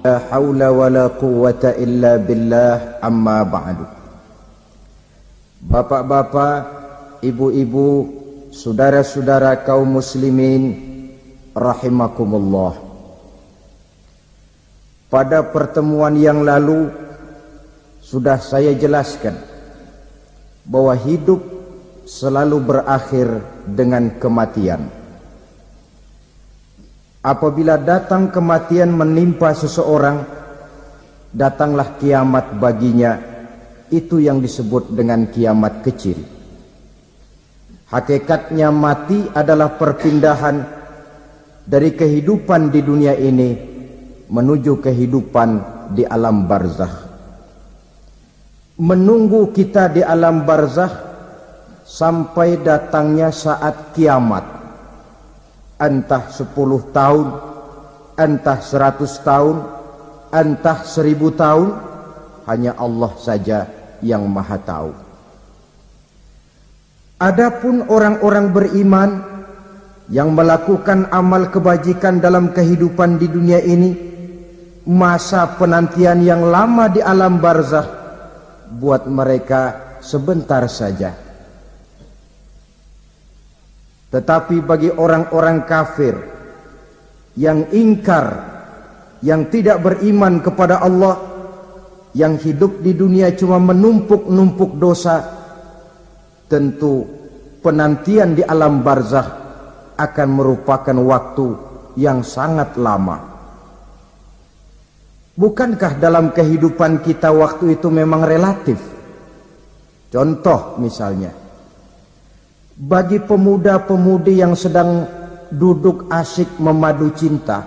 La haula wa la quwwata illa billah, amma ba'du. Bapak-bapak, ibu-ibu, saudara-saudara kaum muslimin rahimakumullah. Pada pertemuan yang lalu sudah saya jelaskan bahwa hidup selalu berakhir dengan kematian. Apabila datang kematian menimpa seseorang, datanglah kiamat baginya. Itu yang disebut dengan kiamat kecil. Hakikatnya mati adalah perpindahan dari kehidupan di dunia ini menuju kehidupan di alam barzakh. Menunggu kita di alam barzakh sampai datangnya saat kiamat. Entah 10 tahun, entah 100 tahun, entah 1000 tahun, hanya Allah saja yang maha tahu. Adapun orang-orang beriman yang melakukan amal kebajikan dalam kehidupan di dunia ini, masa penantian yang lama di alam barzakh buat mereka sebentar saja. Tetapi bagi orang-orang kafir yang ingkar, yang tidak beriman kepada Allah, yang hidup di dunia cuma menumpuk-numpuk dosa, tentu penantian di alam barzakh akan merupakan waktu yang sangat lama. Bukankah dalam kehidupan kita waktu itu memang relatif? Contoh misalnya, bagi pemuda-pemudi yang sedang duduk asyik memadu cinta,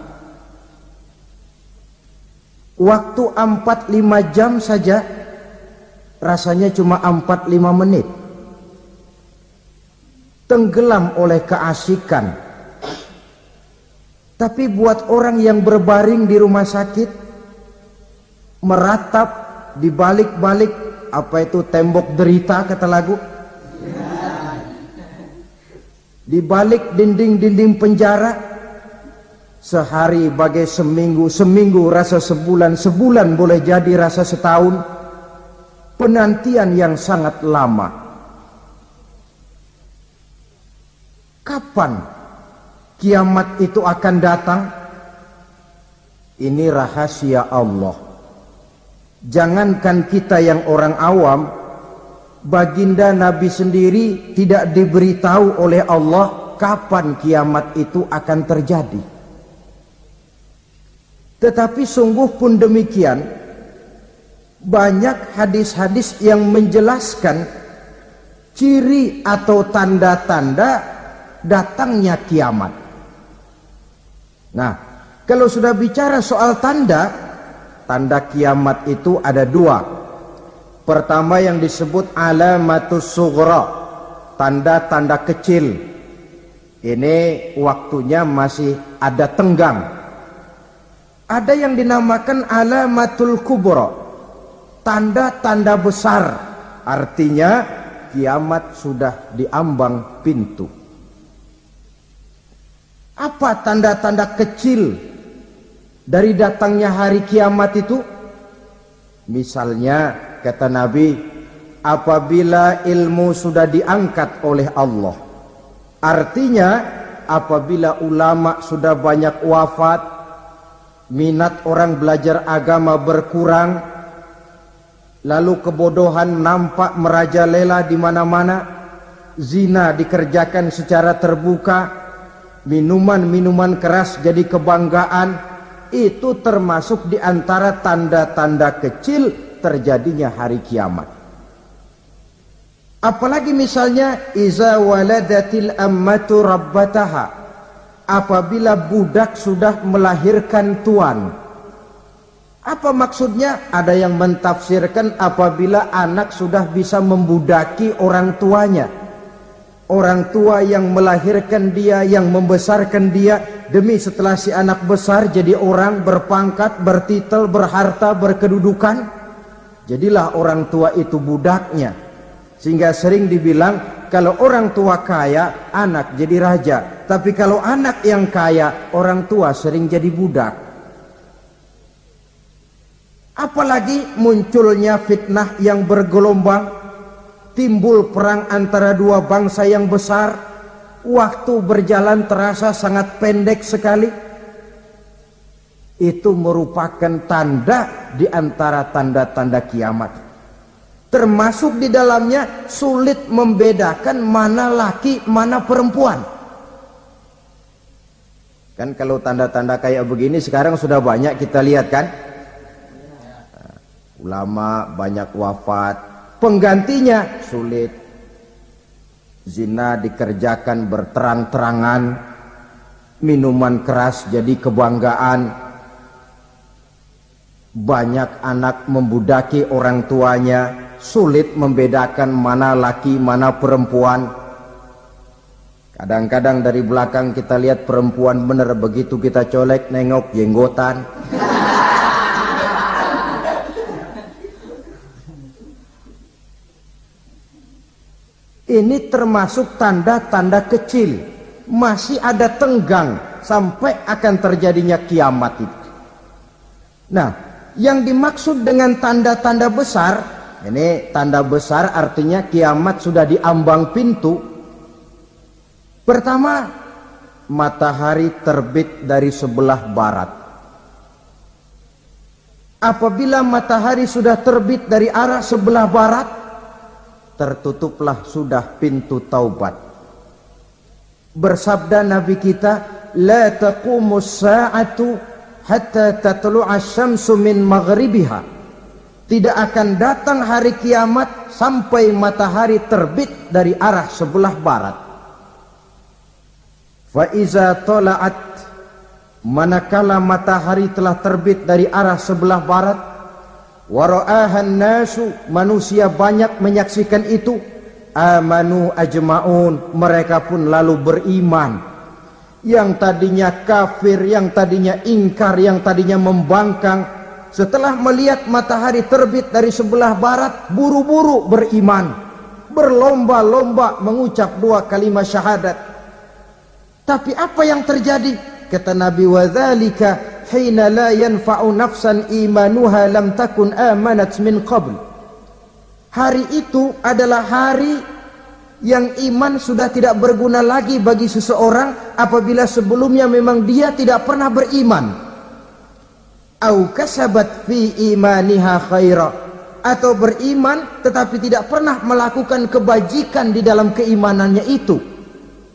waktu 4-5 jam saja rasanya cuma 4-5 menit. Tenggelam oleh keasikan. Tapi buat orang yang berbaring di rumah sakit, meratap di balik-balik apa itu tembok derita kata lagu, di balik dinding-dinding penjara, sehari bagai seminggu, seminggu rasa sebulan, sebulan boleh jadi rasa setahun. Penantian yang sangat lama. Kapan kiamat itu akan datang? Ini rahasia Allah. Jangankan kita yang orang awam, baginda Nabi sendiri tidak diberitahu oleh Allah kapan kiamat itu akan terjadi. Tetapi sungguh pun demikian, banyak hadis-hadis yang menjelaskan ciri atau tanda-tanda datangnya kiamat. Nah, kalau sudah bicara soal tanda, tanda kiamat itu ada 2. Pertama yang disebut alamatus sughra, tanda-tanda kecil. Ini waktunya masih ada tenggang. Ada yang dinamakan alamatul kubra, tanda-tanda besar. Artinya kiamat sudah diambang pintu. Apa tanda-tanda kecil dari datangnya hari kiamat itu? Misalnya kata Nabi, apabila ilmu sudah diangkat oleh Allah, artinya apabila ulama sudah banyak wafat, minat orang belajar agama berkurang, lalu kebodohan nampak merajalela di mana-mana, zina dikerjakan secara terbuka, minuman-minuman keras jadi kebanggaan, itu termasuk di antara tanda-tanda kecil terjadinya hari kiamat. Apalagi misalnya iza waladatil ammatu rabbataha, apabila budak sudah melahirkan tuan. Apa maksudnya? Ada yang mentafsirkan apabila anak sudah bisa membudaki orang tuanya. Orang tua yang melahirkan dia, yang membesarkan dia, demi setelah si anak besar jadi orang berpangkat, bertitel, berharta, berkedudukan, jadilah orang tua itu budaknya. Sehingga sering dibilang kalau orang tua kaya, anak jadi raja. Tapi kalau anak yang kaya, orang tua sering jadi budak. Apalagi munculnya fitnah yang bergelombang, timbul perang antara dua bangsa yang besar, waktu berjalan terasa sangat pendek sekali. Itu merupakan tanda di antara tanda-tanda kiamat. Termasuk di dalamnya sulit membedakan mana laki, mana perempuan. Kan kalau tanda-tanda kayak begini sekarang sudah banyak kita lihat kan. Ulama banyak wafat, penggantinya sulit. Zina dikerjakan berterang-terangan, minuman keras jadi kebanggaan. Banyak anak membudaki orang tuanya, sulit membedakan mana laki, mana perempuan. Kadang-kadang dari belakang kita lihat perempuan bener, begitu kita colek nengok jenggotan. Ini termasuk tanda-tanda kecil. Masih ada tenggang sampai akan terjadinya kiamat itu. Nah, yang dimaksud dengan tanda-tanda besar, ini tanda besar artinya kiamat sudah di ambang pintu. Pertama, matahari terbit dari sebelah barat. Apabila matahari sudah terbit dari arah sebelah barat, tertutuplah sudah pintu taubat. Bersabda Nabi kita, la taqumus sa'atu hatta tatlu'a syamsu min maghribiha. Tidak akan datang hari kiamat sampai matahari terbit dari arah sebelah barat. Fa iza tala'at, manakala matahari telah terbit dari arah sebelah barat, wa ra'ahan nasu, manusia banyak menyaksikan itu, amanu ajma'un, mereka pun lalu beriman. Yang tadinya kafir, yang tadinya ingkar, yang tadinya membangkang, setelah melihat matahari terbit dari sebelah barat, buru-buru beriman, berlomba-lomba mengucap dua kalimat syahadat. Tapi apa yang terjadi? Kata Nabi, wadzalika hina la yanfa'u nafsan imanuha lam takun amanat min qabl. Hari itu adalah hari yang iman sudah tidak berguna lagi bagi seseorang apabila sebelumnya memang dia tidak pernah beriman. Au kasabat fi imaniha khaira, atau beriman tetapi tidak pernah melakukan kebajikan di dalam keimanannya itu.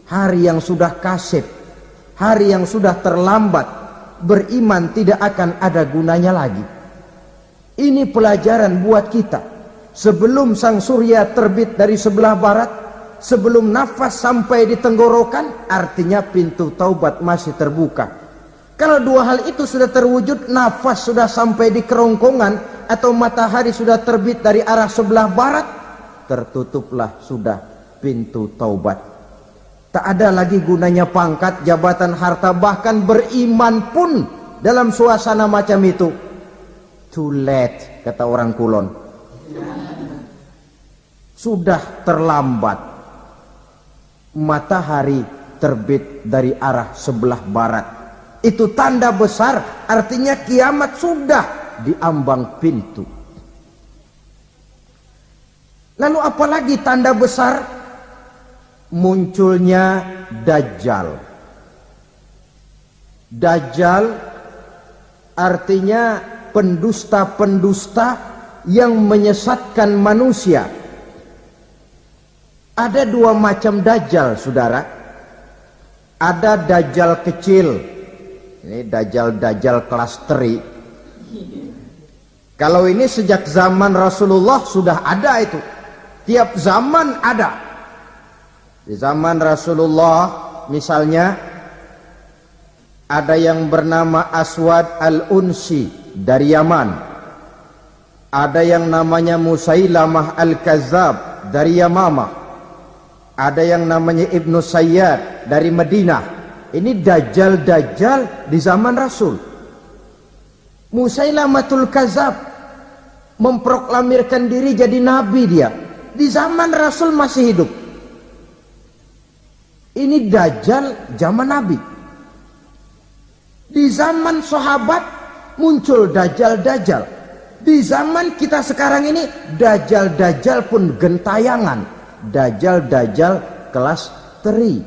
Hari yang sudah kasib, hari yang sudah terlambat, beriman tidak akan ada gunanya lagi. Ini pelajaran buat kita. Sebelum sang surya terbit dari sebelah barat, sebelum nafas sampai di tenggorokan, artinya pintu taubat masih terbuka. Kalau dua hal itu sudah terwujud, nafas sudah sampai di kerongkongan atau matahari sudah terbit dari arah sebelah barat, tertutuplah sudah pintu taubat. Tak ada lagi gunanya pangkat, jabatan, harta, bahkan beriman pun dalam suasana macam itu. Too late, kata orang Kulon. Sudah terlambat. Matahari terbit dari arah sebelah barat. Itu tanda besar, artinya kiamat sudah di ambang pintu. Lalu apalagi tanda besar? Munculnya Dajjal. Dajjal artinya pendusta-pendusta yang menyesatkan manusia. Ada dua macam Dajjal, saudara. Ada Dajjal kecil. Ini Dajjal kelas teri. Kalau ini sejak zaman Rasulullah sudah ada itu. Tiap zaman ada. Di zaman Rasulullah misalnya ada yang bernama Aswad al-Unsi dari Yaman. Ada yang namanya Musailamah al-Kazzab dari Yamamah. Ada yang namanya Ibnu Sayyad dari Madinah. Ini Dajjal-Dajjal di zaman Rasul. Musailamatul Kazzab memproklamirkan diri jadi nabi dia. Di zaman Rasul masih hidup. Ini Dajjal zaman Nabi. Di zaman sahabat muncul Dajjal-Dajjal. Di zaman kita sekarang ini, dajjal-dajjal pun gentayangan. Dajjal-dajjal kelas teri.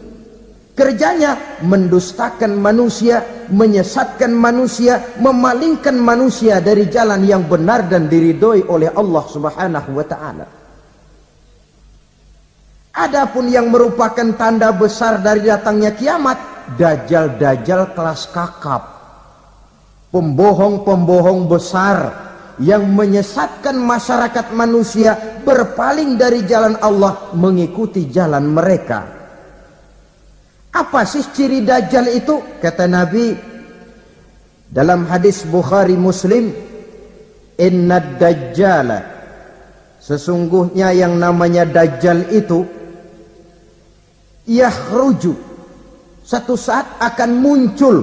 Kerjanya mendustakan manusia, menyesatkan manusia, memalingkan manusia dari jalan yang benar dan diridhoi oleh Allah Subhanahu wa ta'ala. Adapun yang merupakan tanda besar dari datangnya kiamat, dajjal-dajjal kelas kakap. Pembohong-pembohong besar yang menyesatkan masyarakat manusia berpaling dari jalan Allah mengikuti jalan mereka. Apa sih ciri dajjal itu? Kata Nabi dalam hadis Bukhari Muslim, "Inna dajjala", sesungguhnya yang namanya dajjal itu, yakhruju, satu saat akan muncul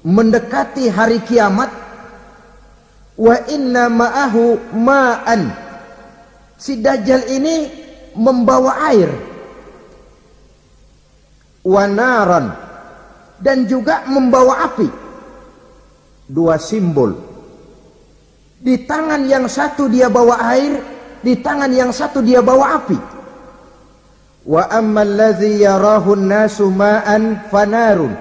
mendekati hari kiamat, wa inna ma'ahu ma'an, si dajjal ini membawa air, wa naran, dan juga membawa api. Dua simbol. Di tangan yang satu dia bawa air, di tangan yang satu dia bawa api. Wa ammal ladzi yarahu an-nasu ma'an fanarun,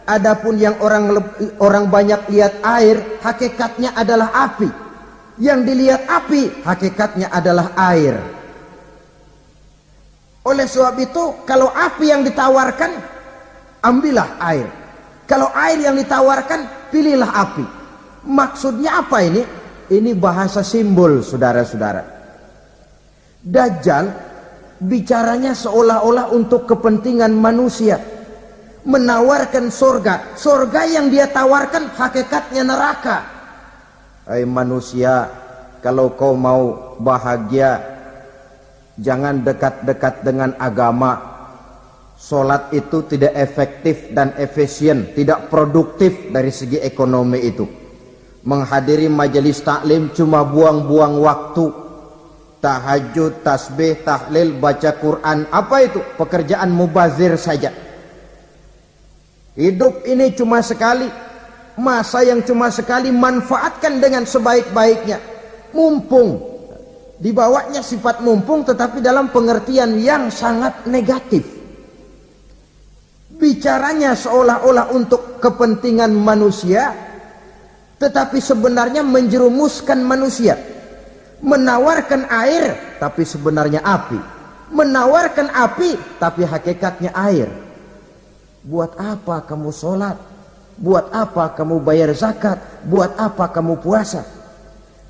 adapun yang orang banyak lihat air, hakikatnya adalah api. Yang dilihat api, hakikatnya adalah air. Oleh sebab itu, kalau api yang ditawarkan, ambillah air. Kalau air yang ditawarkan, pilihlah api. Maksudnya apa ini? Ini bahasa simbol, saudara-saudara. Dajjal bicaranya seolah-olah untuk kepentingan manusia, menawarkan surga. Surga yang dia tawarkan hakikatnya neraka. Hai manusia, kalau kau mau bahagia, jangan dekat-dekat dengan agama. Solat itu tidak efektif dan efisien, tidak produktif dari segi ekonomi itu. Menghadiri majelis taklim cuma buang-buang waktu. Tahajud, tasbih, tahlil, baca Quran, apa itu? Pekerjaan mubazir saja. Hidup ini cuma sekali, masa yang cuma sekali, manfaatkan dengan sebaik-baiknya. Mumpung. Dibawanya sifat mumpung, tetapi dalam pengertian yang sangat negatif. Bicaranya seolah-olah untuk kepentingan manusia, tetapi sebenarnya menjerumuskan manusia. Menawarkan air, tapi sebenarnya api. Menawarkan api, tapi hakikatnya air. Buat apa kamu sholat? Buat apa kamu bayar zakat? Buat apa kamu puasa?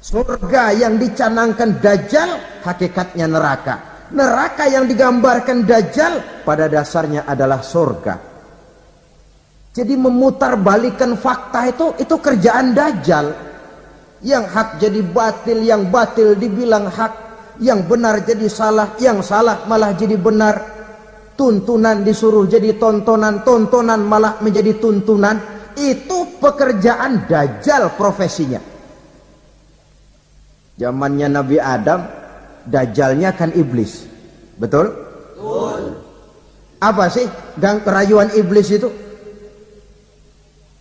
Surga yang dicanangkan dajjal, hakikatnya neraka. Neraka yang digambarkan dajjal, pada dasarnya adalah surga. Jadi memutarbalikkan fakta itu kerjaan dajjal. Yang hak jadi batil, yang batil dibilang hak, yang benar jadi salah, yang salah malah jadi benar. Tuntunan disuruh jadi tontonan, tontonan malah menjadi tuntunan. Itu pekerjaan dajjal profesinya. Zamannya Nabi Adam, dajjalnya kan iblis. Betul? Betul. Apa sih rayuan iblis itu?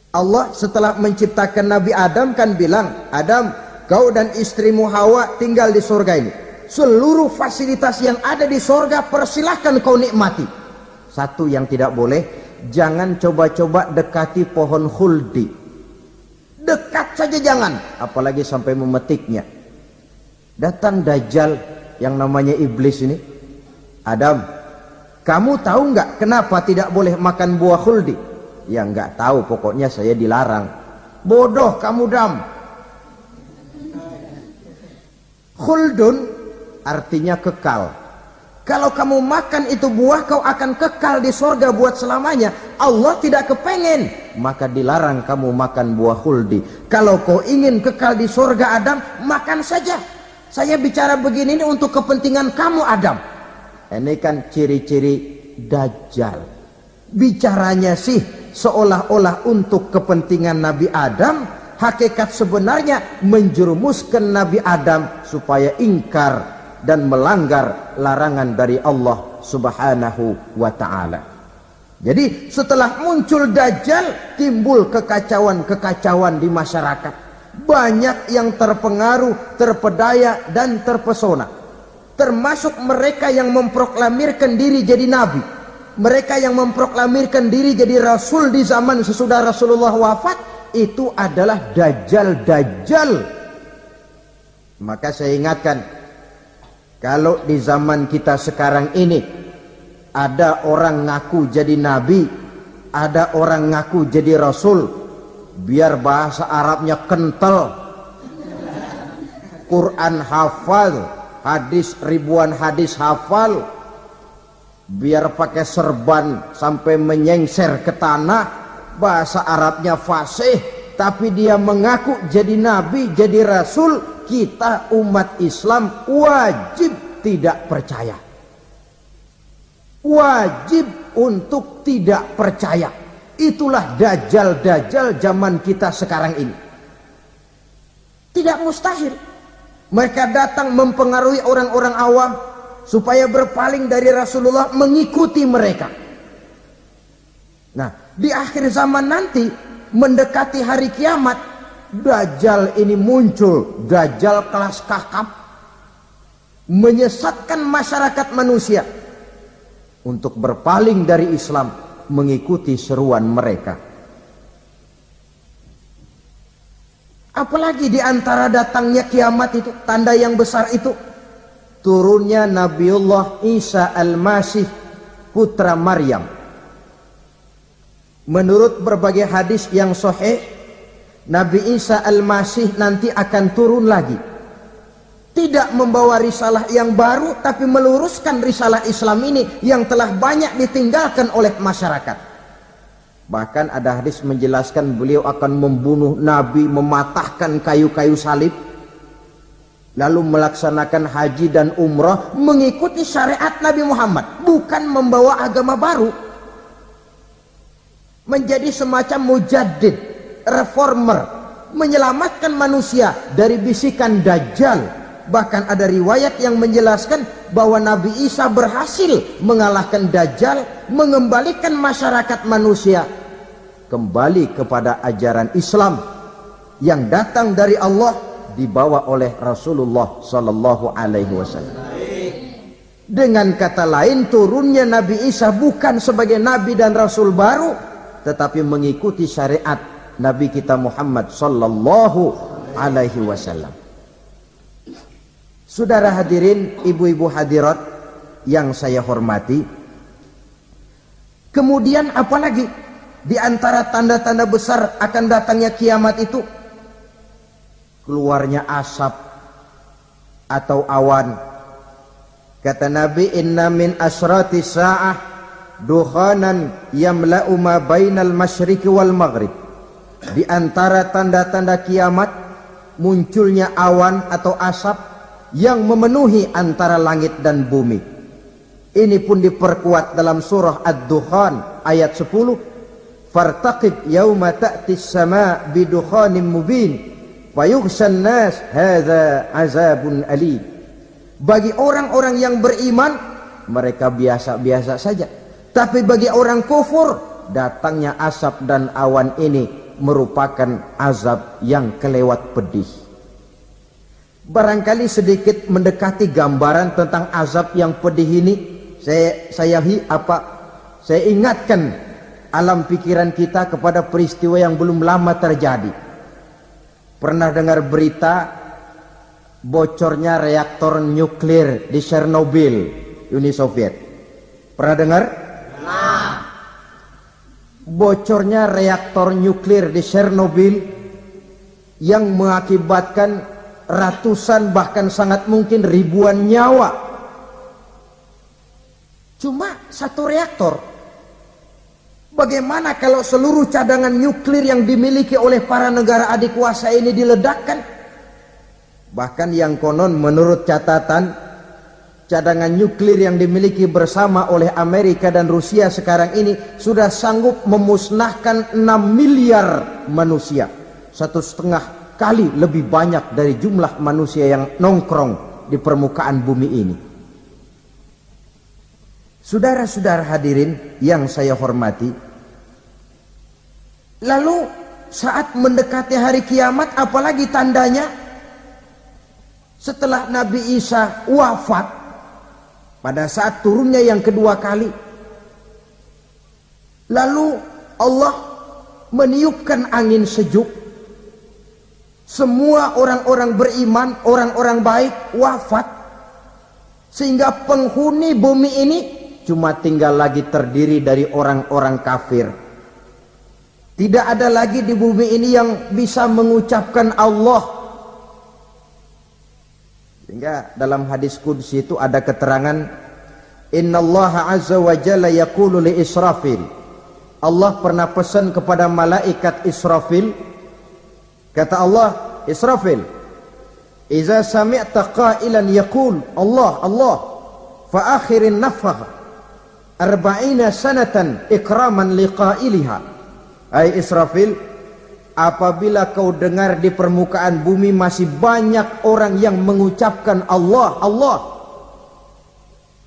Allah setelah menciptakan Nabi Adam kan bilang, Adam, kau dan istrimu Hawa tinggal di surga ini. Seluruh fasilitas yang ada di surga persilahkan kau nikmati. Satu yang tidak boleh, jangan coba-coba dekati pohon khuldi. Dekat saja jangan, apalagi sampai memetiknya. Datang dajjal yang namanya iblis ini. Adam, kamu tahu nggak kenapa tidak boleh makan buah khuldi? Ya nggak tahu, pokoknya saya dilarang. Bodoh kamu Dam. Khuldun artinya kekal. Kalau kamu makan itu buah, kau akan kekal di surga buat selamanya. Allah tidak kepengen, maka dilarang kamu makan buah khuldi. Kalau kau ingin kekal di surga Adam, makan saja. Saya bicara begini ini untuk kepentingan kamu Adam. Ini kan ciri-ciri dajjal. Bicaranya sih seolah-olah untuk kepentingan Nabi Adam, hakikat sebenarnya menjerumuskan Nabi Adam supaya ingkar dan melanggar larangan dari Allah Subhanahu wa ta'ala. Jadi setelah muncul dajjal, timbul kekacauan-kekacauan di masyarakat. banyak yang terpengaruh, terpedaya dan terpesona. Termasuk mereka yang memproklamirkan diri jadi nabi, mereka yang memproklamirkan diri jadi rasul di zaman sesudah Rasulullah wafat, itu adalah dajjal-dajjal. Maka saya ingatkan, kalau di zaman kita sekarang ini ada orang ngaku jadi nabi, ada orang ngaku jadi rasul, biar bahasa Arabnya kental, Quran hafal, hadis ribuan hadis hafal, biar pakai serban sampai menyengser ke tanah, bahasa Arabnya fasih, tapi dia mengaku jadi nabi, jadi rasul, kita umat Islam wajib tidak percaya. Wajib untuk tidak percaya. Itulah dajjal-dajjal zaman kita sekarang ini. Tidak mustahil mereka datang mempengaruhi orang-orang awam supaya berpaling dari Rasulullah, mengikuti mereka. Nah, di akhir zaman nanti, mendekati hari kiamat, dajjal ini muncul, dajjal kelas kakap, menyesatkan masyarakat manusia untuk berpaling dari Islam, mengikuti seruan mereka. Apalagi di antara datangnya kiamat itu, tanda yang besar itu, turunnya Nabiullah Isa Al-Masih, putra Maryam. Menurut berbagai hadis yang sahih, Nabi Isa Al-Masih nanti akan turun lagi. Tidak membawa risalah yang baru, tapi meluruskan risalah Islam ini yang telah banyak ditinggalkan oleh masyarakat. Bahkan ada hadis menjelaskan beliau akan membunuh Nabi, mematahkan kayu-kayu salib, lalu melaksanakan haji dan umrah mengikuti syariat Nabi Muhammad, bukan membawa agama baru. Menjadi semacam mujaddid, reformer, menyelamatkan manusia dari bisikan dajjal. Bahkan ada riwayat yang menjelaskan bahwa Nabi Isa berhasil mengalahkan dajjal, mengembalikan masyarakat manusia kembali kepada ajaran Islam yang datang dari Allah, dibawa oleh Rasulullah sallallahu alaihi wasallam. Dengan kata lain, turunnya Nabi Isa bukan sebagai nabi dan rasul baru, tetapi mengikuti syariat Nabi kita Muhammad sallallahu alaihi wasallam. Saudara hadirin, ibu-ibu hadirat yang saya hormati, kemudian apalagi di antara tanda-tanda besar akan datangnya kiamat itu? Keluarnya asap atau awan. Kata Nabi, inna min asrati sa'ah dukhanan yamla'u ma bainal masyriqi wal maghrib. Di antara tanda-tanda kiamat, munculnya awan atau asap yang memenuhi antara langit dan bumi. Ini pun diperkuat dalam surah Ad-Dukhan ayat 10. Fartaqib yauma ta'tis sama' bidukhanin mubin fayughshan nas hadza azabun alim. Bagi orang-orang yang beriman, mereka biasa-biasa saja. Tapi bagi orang kufur, datangnya asap dan awan ini merupakan azab yang kelewat pedih. Barangkali sedikit mendekati gambaran tentang azab yang pedih ini, saya ingatkan alam pikiran kita kepada peristiwa yang belum lama terjadi. Pernah dengar berita bocornya reaktor nuklir di Chernobyl, Uni Soviet? Pernah dengar? Nah. Bocornya reaktor nuklir di Chernobyl yang mengakibatkan ratusan bahkan sangat mungkin ribuan nyawa. Cuma satu reaktor. Bagaimana kalau seluruh cadangan nuklir yang dimiliki oleh para negara adik kuasa ini diledakkan? Bahkan yang konon menurut catatan, cadangan nuklir yang dimiliki bersama oleh Amerika dan Rusia sekarang ini sudah sanggup memusnahkan 6 miliar manusia. 1,5 kali lebih banyak dari jumlah manusia yang nongkrong di permukaan bumi ini. Saudara-saudara hadirin yang saya hormati, lalu saat mendekati hari kiamat, apalagi tandanya setelah Nabi Isa wafat, pada saat turunnya yang kedua kali, lalu Allah meniupkan angin sejuk, semua orang-orang beriman, orang-orang baik wafat, sehingga penghuni bumi ini cuma tinggal lagi terdiri dari orang-orang kafir. Tidak ada lagi di bumi ini yang bisa mengucapkan Allah. Sehingga dalam hadis qudsi itu ada keterangan, innallaha azza wa jalla yaqulu li Israfil. Allah pernah pesan kepada malaikat Israfil, kata Allah, Israfil, iza sami'ta qailan yaqul Allah Allah fa akhirin nafakh 40 sanatan ikraman liqailiha. Hai Israfil, apabila kau dengar di permukaan bumi masih banyak orang yang mengucapkan Allah Allah,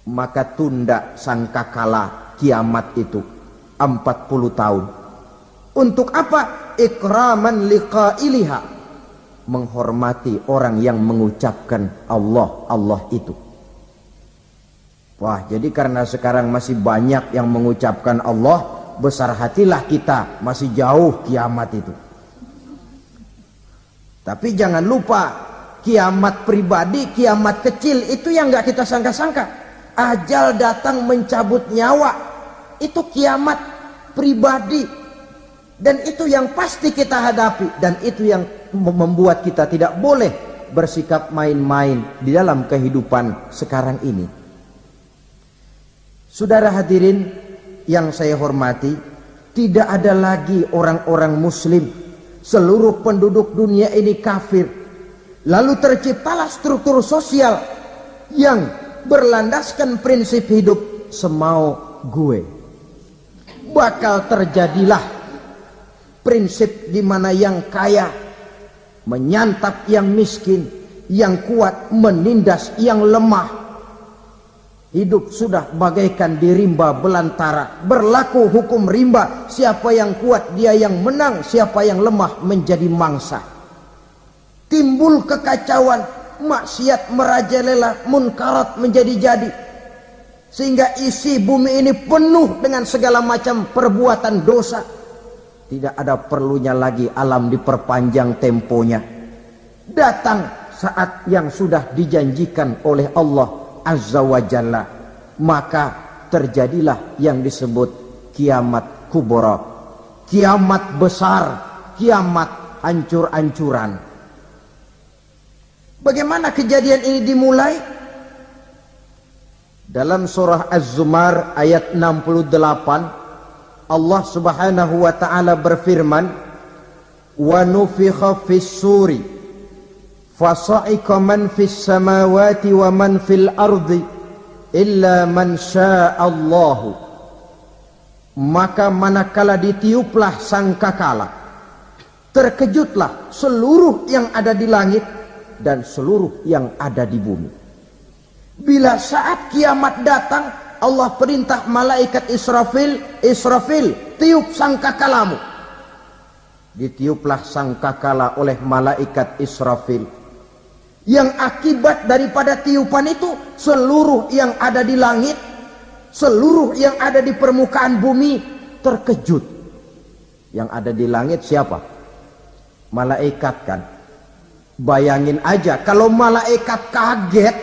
maka tunda sangkakala kiamat itu 40 tahun. Untuk apa? Ikraman liqailiha, menghormati orang yang mengucapkan Allah Allah itu. Wah, jadi karena sekarang masih banyak yang mengucapkan Allah, besar hatilah kita, masih jauh kiamat itu. Tapi jangan lupa, kiamat pribadi, kiamat kecil itu yang nggak kita sangka-sangka. Ajal datang mencabut nyawa, itu kiamat pribadi, dan itu yang pasti kita hadapi, dan itu yang membuat kita tidak boleh bersikap main-main di dalam kehidupan sekarang ini. Saudara hadirin yang saya hormati, tidak ada lagi orang-orang muslim, seluruh penduduk dunia ini kafir. Lalu terciptalah struktur sosial yang berlandaskan prinsip hidup semau gue. Bakal terjadilah prinsip di mana yang kaya menyantap yang miskin, yang kuat menindas yang lemah. Hidup sudah bagaikan di rimba belantara, berlaku hukum rimba, siapa yang kuat dia yang menang, siapa yang lemah menjadi mangsa. Timbul kekacauan, maksiat merajalela, munkarat menjadi-jadi, sehingga isi bumi ini penuh dengan segala macam perbuatan dosa. Tidak ada perlunya lagi alam diperpanjang temponya. Datang saat yang sudah dijanjikan oleh Allah Azza wa Jalla, maka terjadilah yang disebut kiamat kubra, kiamat besar, kiamat hancur-hancuran. Bagaimana kejadian ini dimulai? Dalam surah Az-Zumar ayat 68, Allah Subhanahu wa taala berfirman, wa nufikha fis-suri fasa'iqa man fis samawati wa man fil ardi illa man sya'allahu. Maka manakala ditiuplah sangkakala, terkejutlah seluruh yang ada di langit dan seluruh yang ada di bumi. Bila saat kiamat datang, Allah perintah malaikat Israfil, Israfil, tiup sangkakalamu. Ditiuplah sangkakala oleh malaikat Israfil. Yang akibat daripada tiupan itu, seluruh yang ada di langit, seluruh yang ada di permukaan bumi terkejut. Yang ada di langit siapa? Malaikat kan. Bayangin aja kalau malaikat kaget,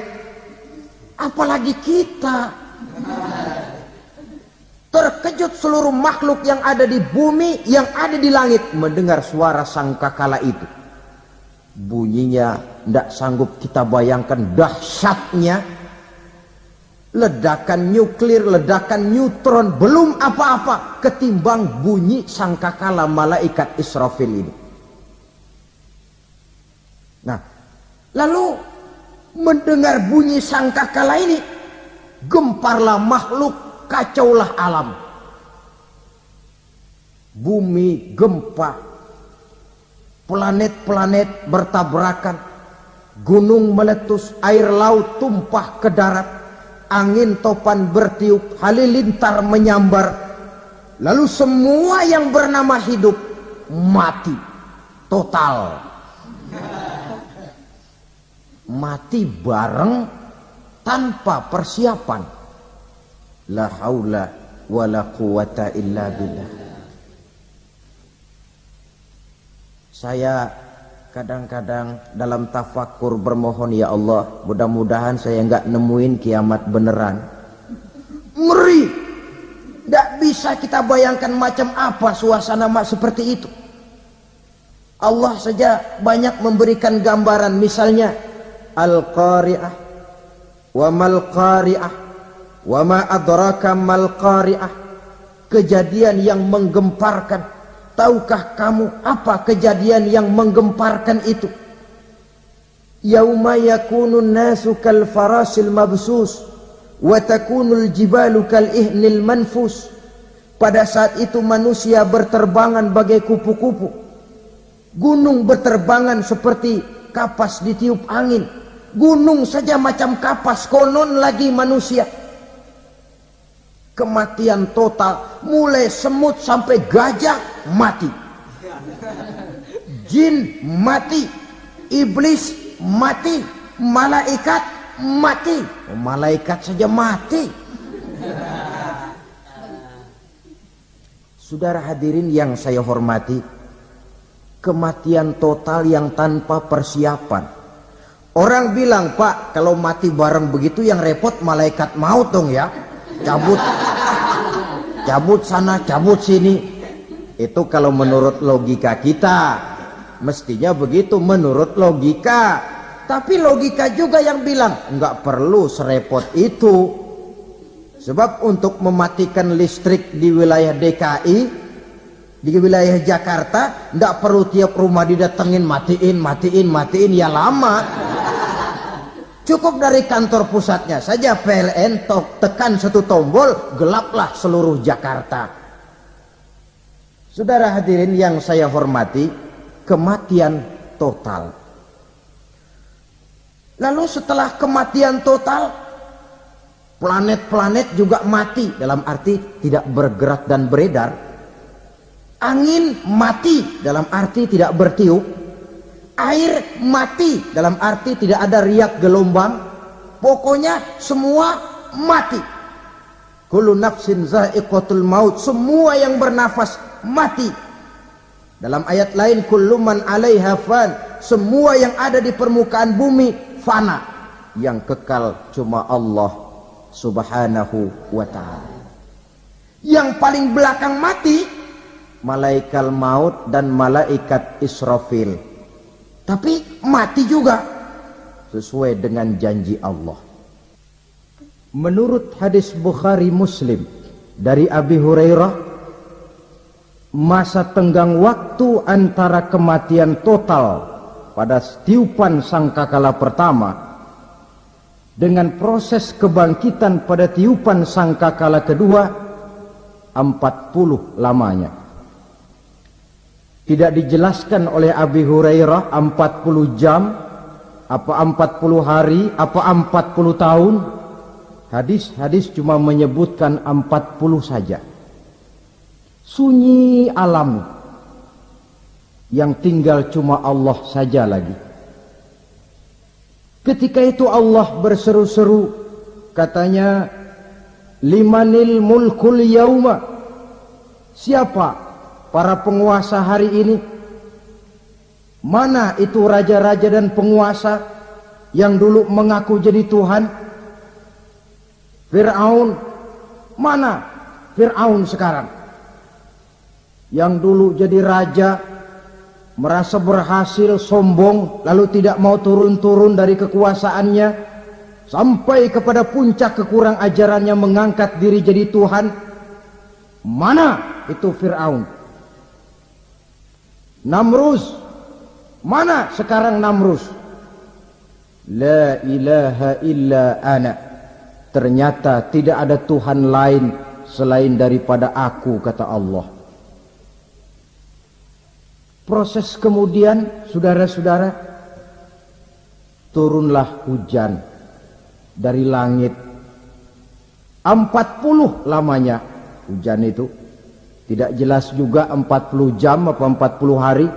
apalagi kita. Terkejut seluruh makhluk yang ada di bumi, yang ada di langit mendengar suara sangkakala itu. Bunyinya tidak sanggup kita bayangkan dahsyatnya. Ledakan nuklir, ledakan neutron, belum apa-apa ketimbang bunyi sangkakala malaikat Israfil ini. Nah, lalu mendengar bunyi sangkakala ini, gemparlah makhluk, kacaulah alam. Bumi gempa, planet-planet bertabrakan, gunung meletus, air laut tumpah ke darat, angin topan bertiup, halilintar menyambar. Lalu semua yang bernama hidup mati total. Mati bareng tanpa persiapan. La haula wala quwata illa billah. Saya kadang-kadang dalam tafakur bermohon, ya Allah, mudah-mudahan saya enggak nemuin kiamat beneran. Ngeri. Tidak bisa kita bayangkan macam apa suasana seperti itu. Allah saja banyak memberikan gambaran, misalnya Al-Qari'ah, wa mal qari'ah, wa ma adraka mal qari'ah. Kejadian yang menggemparkan. Tahukah kamu apa kejadian yang menggemparkan itu? Yauma yakunun nasu kal farasil mabsus wa takunul jibalu kal ihnil manfus. Pada saat itu manusia berterbangan bagai kupu-kupu. Gunung berterbangan seperti kapas ditiup angin. Gunung saja macam kapas, konon lagi manusia. Kematian total, mulai semut sampai gajah mati, jin mati, iblis mati, malaikat mati. Malaikat saja mati. Saudara hadirin yang saya hormati, kematian total yang tanpa persiapan. Orang bilang, Pak, kalau mati bareng begitu yang repot malaikat maut dong ya. Cabut sana, cabut sini. Itu kalau menurut logika kita, mestinya begitu menurut logika. Tapi logika juga yang bilang nggak perlu serepot itu. Sebab untuk mematikan listrik di wilayah DKI, di wilayah Jakarta, nggak perlu tiap rumah didatengin matiin ya lama. Cukup dari kantor pusatnya saja PLN tekan satu tombol, gelaplah seluruh Jakarta. Saudara hadirin yang saya hormati, kematian total. Lalu setelah kematian total, planet-planet juga mati, dalam arti tidak bergerak dan beredar. Angin mati, dalam arti tidak bertiup. Air mati, dalam arti tidak ada riak gelombang. Pokoknya semua mati. Kullu nafsin za'iqatul maut. Semua yang bernafas mati. Dalam ayat lain, kullu man 'alaiha fan. Semua yang ada di permukaan bumi fana. Yang kekal cuma Allah subhanahu wa ta'ala. Yang paling belakang mati, malaikat maut dan malaikat Israfil. Tapi mati juga sesuai dengan janji Allah. Menurut hadis Bukhari Muslim dari Abi Hurairah, masa tenggang waktu antara kematian total pada tiupan sangkakala pertama dengan proses kebangkitan pada tiupan sangkakala kedua 40 lamanya. Tidak dijelaskan oleh Abi Hurairah 40 jam, apa 40 hari, apa 40 tahun. Hadis-hadis cuma menyebutkan 40 saja. Sunyi alam, yang tinggal cuma Allah saja lagi. Ketika itu Allah berseru-seru, katanya, limanil mulkul yauma. Siapa para penguasa hari ini? Mana itu raja-raja dan penguasa yang dulu mengaku jadi Tuhan? Fir'aun. Mana Fir'aun sekarang? Yang dulu jadi raja, merasa berhasil, sombong, lalu tidak mau turun-turun dari kekuasaannya, sampai kepada puncak kekurang ajarannya mengangkat diri jadi Tuhan. Mana itu Fir'aun? Namrus. Mana sekarang Namrus? La ilaha illa ana. Ternyata tidak ada Tuhan lain selain daripada aku, kata Allah. Proses kemudian, saudara-saudara, turunlah hujan dari langit. 40 lamanya hujan itu. Tidak jelas juga 40 jam apa 40 hari.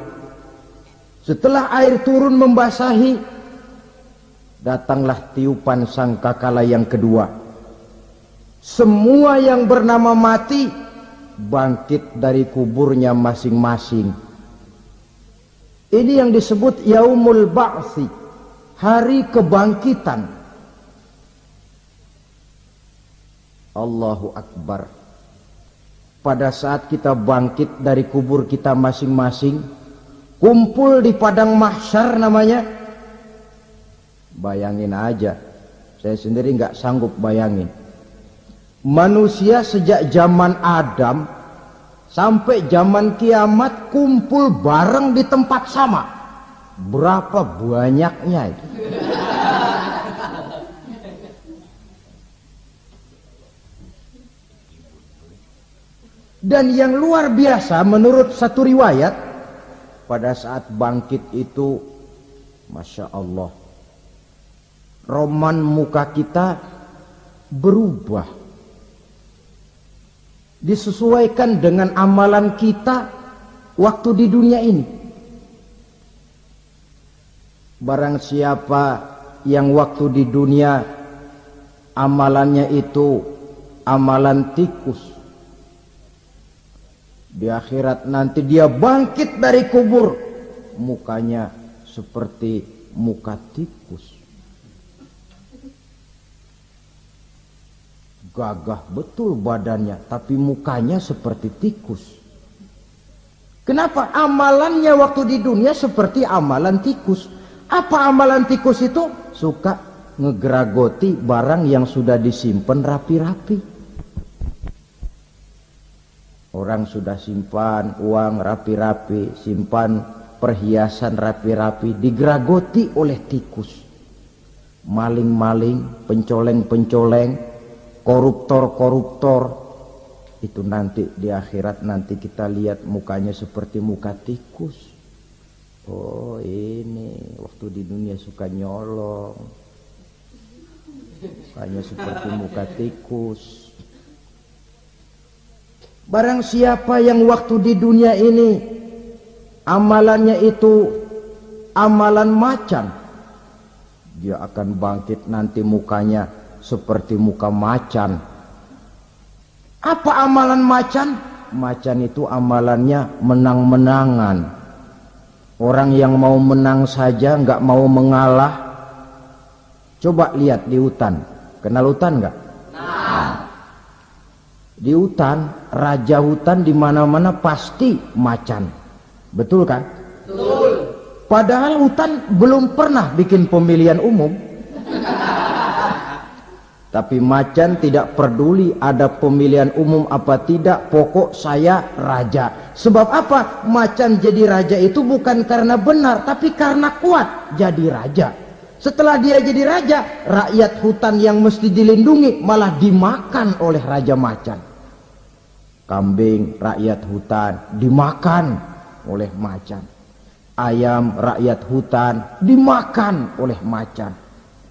Setelah air turun membasahi, datanglah tiupan sangkakala yang kedua. Semua yang bernama mati bangkit dari kuburnya masing-masing. Ini yang disebut Yaumul Ba'tsi, hari kebangkitan. Allahu Akbar. Pada saat kita bangkit dari kubur kita masing-masing, kumpul di padang mahsyar namanya. Bayangin aja, saya sendiri nggak sanggup bayangin. Manusia sejak zaman Adam sampai zaman kiamat kumpul bareng di tempat sama. Berapa banyaknya itu? Dan yang luar biasa menurut satu riwayat, pada saat bangkit itu, Masya Allah, roman muka kita berubah, disesuaikan dengan amalan kita waktu di dunia ini. Barang siapa yang waktu di dunia amalannya itu amalan tikus, di akhirat nanti dia bangkit dari kubur, mukanya seperti muka tikus. Gagah betul badannya, tapi mukanya seperti tikus. Kenapa? Amalannya waktu di dunia seperti amalan tikus. Apa amalan tikus itu? Suka ngegeragoti barang yang sudah disimpan rapi-rapi. Orang sudah simpan uang rapi-rapi, simpan perhiasan rapi-rapi, digeragoti oleh tikus. Maling-maling, pencoleng-pencoleng, koruptor-koruptor, itu nanti di akhirat nanti kita lihat mukanya seperti muka tikus. Oh, ini waktu di dunia suka nyolong, mukanya seperti muka tikus. Barang siapa yang waktu di dunia ini amalannya itu amalan macan, dia akan bangkit nanti mukanya seperti muka macan. Apa amalan macan? Macan itu amalannya menang-menangan. Orang yang mau menang saja nggak mau mengalah. Coba lihat di hutan. Kenal hutan nggak? Di hutan, raja hutan di mana-mana pasti macan. Betul kan? Betul. Padahal hutan belum pernah bikin pemilihan umum. Tapi macan tidak peduli ada pemilihan umum apa tidak, pokok saya raja. Sebab apa? Macan jadi raja itu bukan karena benar, tapi karena kuat jadi raja. Setelah dia jadi raja, rakyat hutan yang mesti dilindungi malah dimakan oleh raja macan. Kambing rakyat hutan dimakan oleh macan. Ayam rakyat hutan dimakan oleh macan.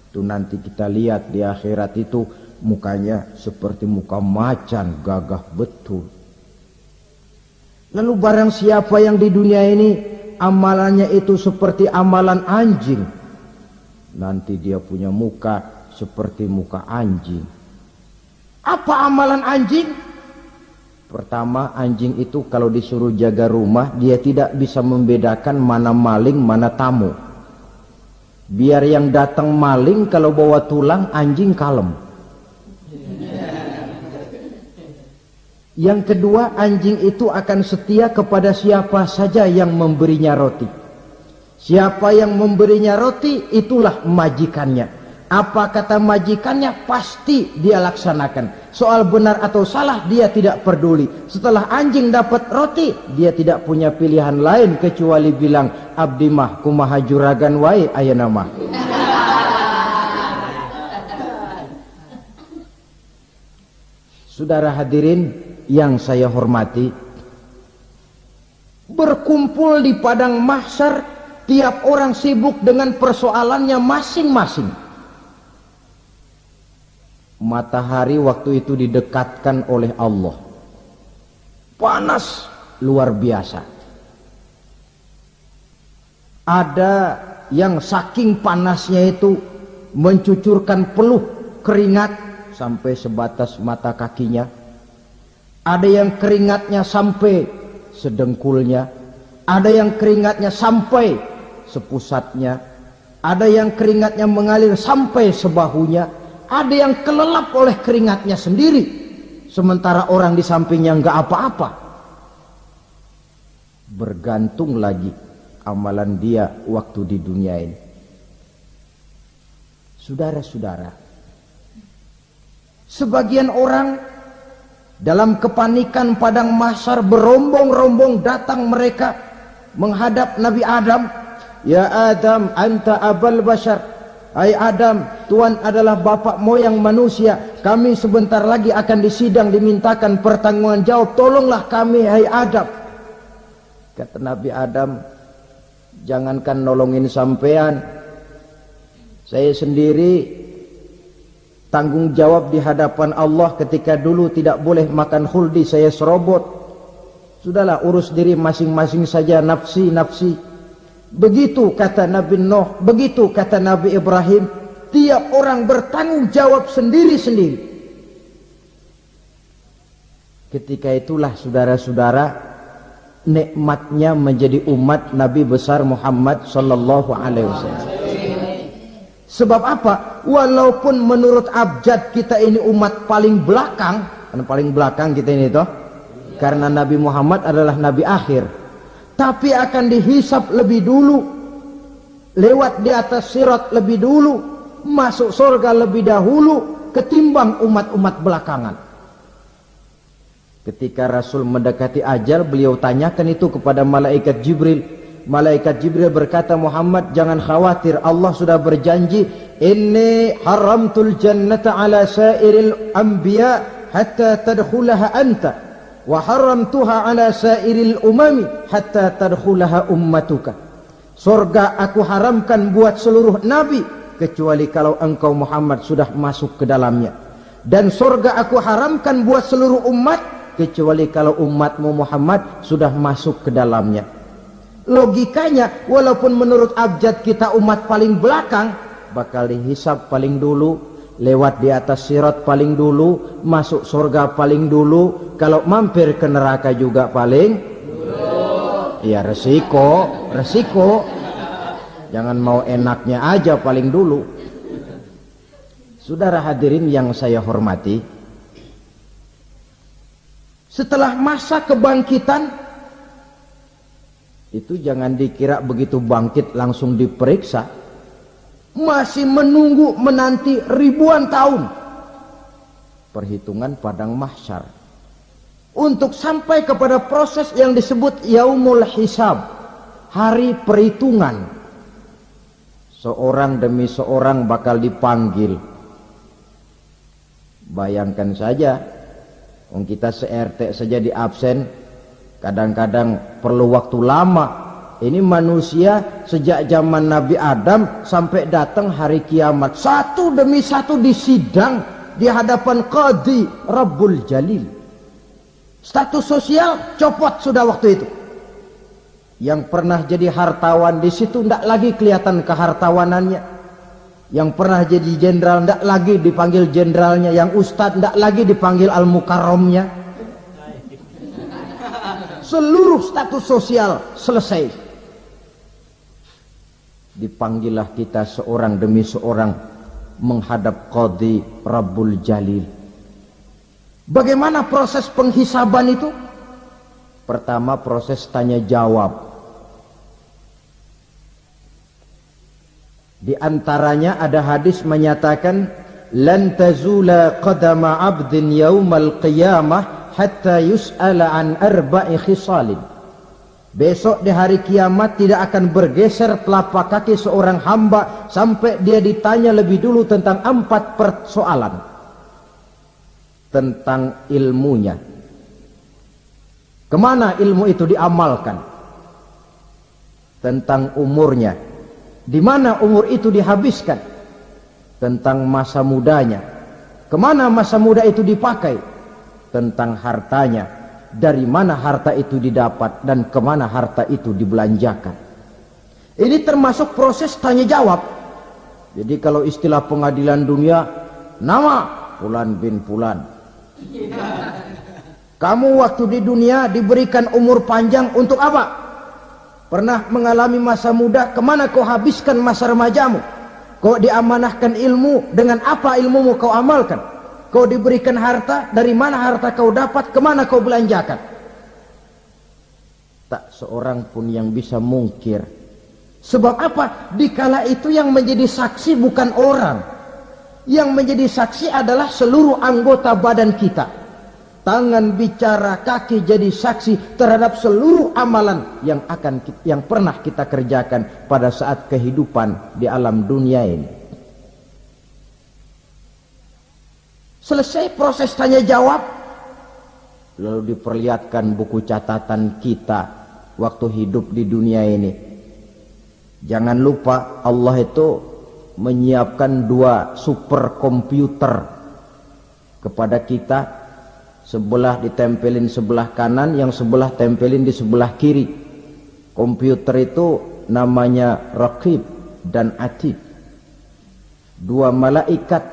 Itu nanti kita lihat di akhirat itu mukanya seperti muka macan, gagah betul. Lalu barang siapa yang di dunia ini amalannya itu seperti amalan anjing, nanti dia punya muka seperti muka anjing. Apa amalan anjing? Pertama, anjing itu kalau disuruh jaga rumah, dia tidak bisa membedakan mana maling, mana tamu. Biar yang datang maling, kalau bawa tulang, anjing kalem. Yang kedua, anjing itu akan setia kepada siapa saja yang memberinya roti. Siapa yang memberinya roti, itulah majikannya. Apa kata majikannya, pasti dia laksanakan. Soal benar atau salah dia tidak peduli. Setelah anjing dapat roti, dia tidak punya pilihan lain kecuali bilang, abdi mah kumaha juragan wae ayeuna mah. Saudara hadirin yang saya hormati, berkumpul di padang mahsyar, tiap orang sibuk dengan persoalannya masing-masing. Matahari waktu itu didekatkan oleh Allah. panas luar biasa. Ada yang saking panasnya itu mencucurkan peluh keringat sampai sebatas mata kakinya. Ada yang keringatnya sampai sedengkulnya, ada yang keringatnya sampai sepusatnya, ada yang keringatnya mengalir sampai sebahunya, ada yang kelelap oleh keringatnya sendiri, sementara orang di sampingnya enggak apa-apa. Bergantung lagi amalan dia waktu di dunia ini. Saudara-saudara, sebagian orang dalam kepanikan padang mahsyar berombong-rombong datang mereka menghadap Nabi Adam. Ya Adam, anta abal bashar. Hai Adam, Tuhan adalah bapak moyang manusia. Kami sebentar lagi akan disidang, dimintakan pertanggungan jawab. Tolonglah kami, hai Adam. Kata Nabi Adam, jangankan nolongin sampean, saya sendiri tanggung jawab di hadapan Allah ketika dulu tidak boleh makan khuldi, saya serobot. Sudahlah, urus diri masing-masing saja, nafsi. Begitu kata Nabi Nuh, begitu kata Nabi Ibrahim. Tiap orang bertanggung jawab sendiri-sendiri. Ketika itulah saudara-saudara, nikmatnya menjadi umat Nabi besar Muhammad sallallahu alaihi wasallam. Sebab apa? Walaupun menurut abjad kita ini umat paling belakang, karena paling belakang kita ini toh, karena Nabi Muhammad adalah Nabi akhir, tapi akan dihisap lebih dulu, lewat di atas sirat lebih dulu, masuk surga lebih dahulu ketimbang umat-umat belakangan. Ketika Rasul mendekati ajal, beliau tanyakan itu kepada malaikat Jibril. Malaikat Jibril berkata, Muhammad jangan khawatir, Allah sudah berjanji, inni haramtul jannata ala sairil anbiya hatta tadkhulaha anta wa haramtuha ala sairil umami hatta tadkhulaha ummatuka. Surga aku haramkan buat seluruh nabi kecuali kalau engkau Muhammad sudah masuk ke dalamnya, dan surga aku haramkan buat seluruh umat kecuali kalau umatmu Muhammad sudah masuk ke dalamnya. Logikanya, walaupun menurut abjad kita umat paling belakang, bakal dihisap paling dulu, lewat di atas sirat paling dulu, masuk surga paling dulu, kalau mampir ke neraka juga paling dulu. Ya resiko. Jangan mau enaknya aja paling dulu. Saudara hadirin yang saya hormati, setelah masa kebangkitan itu jangan dikira begitu bangkit langsung diperiksa, masih menunggu menanti ribuan tahun perhitungan padang mahsyar untuk sampai kepada proses yang disebut yaumul hisab, hari perhitungan. Seorang demi seorang bakal dipanggil. Bayangkan saja, kita se-RT saja di absen kadang-kadang perlu waktu lama. Ini manusia sejak zaman Nabi Adam sampai datang hari kiamat, satu demi satu disidang di hadapan Qadhi Rabbul Jalil. Status sosial copot sudah waktu itu. Yang pernah jadi hartawan di situ tidak lagi kelihatan kehartawanannya. Yang pernah jadi jenderal tidak lagi dipanggil jenderalnya. Yang ustadz tidak lagi dipanggil al-mukarramnya. Seluruh status sosial selesai. Dipanggillah kita seorang demi seorang menghadap Qadhi Rabbul Jalil. Bagaimana proses penghisaban itu? Pertama, proses tanya jawab. Di antaranya ada hadis menyatakan, lan tazula qadama 'abdin yaumal qiyamah hatta yus'ala an arba'i khisalin. Besok di hari kiamat tidak akan bergeser telapak kaki seorang hamba sampai dia ditanya lebih dulu tentang 4 persoalan. Tentang ilmunya, kemana ilmu itu diamalkan. Tentang umurnya, di mana umur itu dihabiskan. Tentang masa mudanya, kemana masa muda itu dipakai. Tentang hartanya, dari mana harta itu didapat dan kemana harta itu dibelanjakan. Ini termasuk proses tanya jawab. Jadi kalau istilah pengadilan dunia, nama Fulan bin Fulan. Kamu waktu di dunia diberikan umur panjang untuk apa? Pernah mengalami masa muda, kemana kau habiskan masa remajamu? Kau diamanahkan ilmu, dengan apa ilmumu kau amalkan? Kau diberikan harta, dari mana harta kau dapat, kemana kau belanjakan? Tak seorang pun yang bisa mungkir. Sebab apa? Dikala itu yang menjadi saksi bukan orang. Yang menjadi saksi adalah seluruh anggota badan kita. Tangan bicara, kaki jadi saksi terhadap seluruh amalan yang pernah kita kerjakan pada saat kehidupan di alam dunia ini. Selesai proses tanya jawab, lalu diperlihatkan buku catatan kita waktu hidup di dunia ini. Jangan lupa Allah itu menyiapkan 2 superkomputer kepada kita. Sebelah ditempelin sebelah kanan, yang sebelah tempelin di sebelah kiri. Komputer itu namanya Raqib dan Atid. 2 malaikat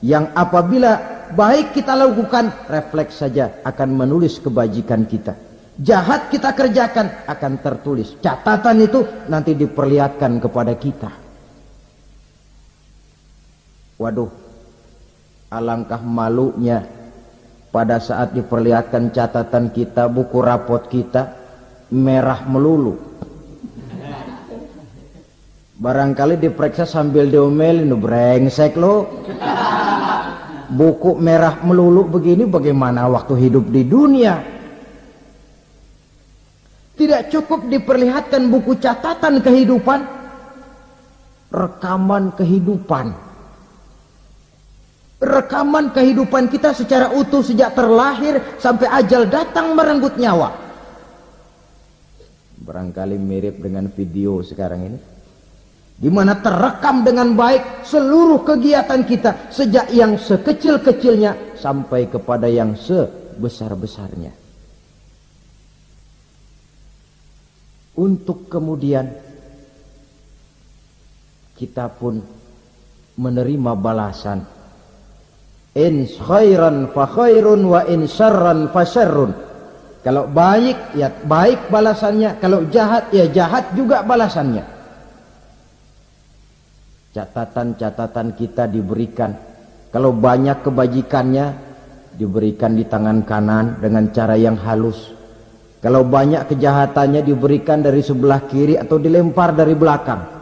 yang apabila baik kita lakukan, refleks saja akan menulis kebajikan kita. Jahat kita kerjakan akan tertulis. Catatan itu nanti diperlihatkan kepada kita. Waduh, alangkah malunya pada saat diperlihatkan catatan kita, buku rapot kita merah melulu. Barangkali diperiksa sambil diomelin, brengsek lo. Buku merah melulu begini, bagaimana waktu hidup di dunia? Tidak cukup diperlihatkan buku catatan kehidupan, rekaman kehidupan. Rekaman kehidupan kita secara utuh sejak terlahir sampai ajal datang merenggut nyawa. Barangkali mirip dengan video sekarang ini, di mana terekam dengan baik seluruh kegiatan kita sejak yang sekecil-kecilnya sampai kepada yang sebesar-besarnya. Untuk kemudian kita pun menerima balasan. In khairan fa khairun wa in syarran fa syarrun. Kalau baik ya baik balasannya, kalau jahat ya jahat juga balasannya. Catatan-catatan kita diberikan. Kalau banyak kebajikannya diberikan di tangan kanan dengan cara yang halus. Kalau banyak kejahatannya diberikan dari sebelah kiri atau dilempar dari belakang.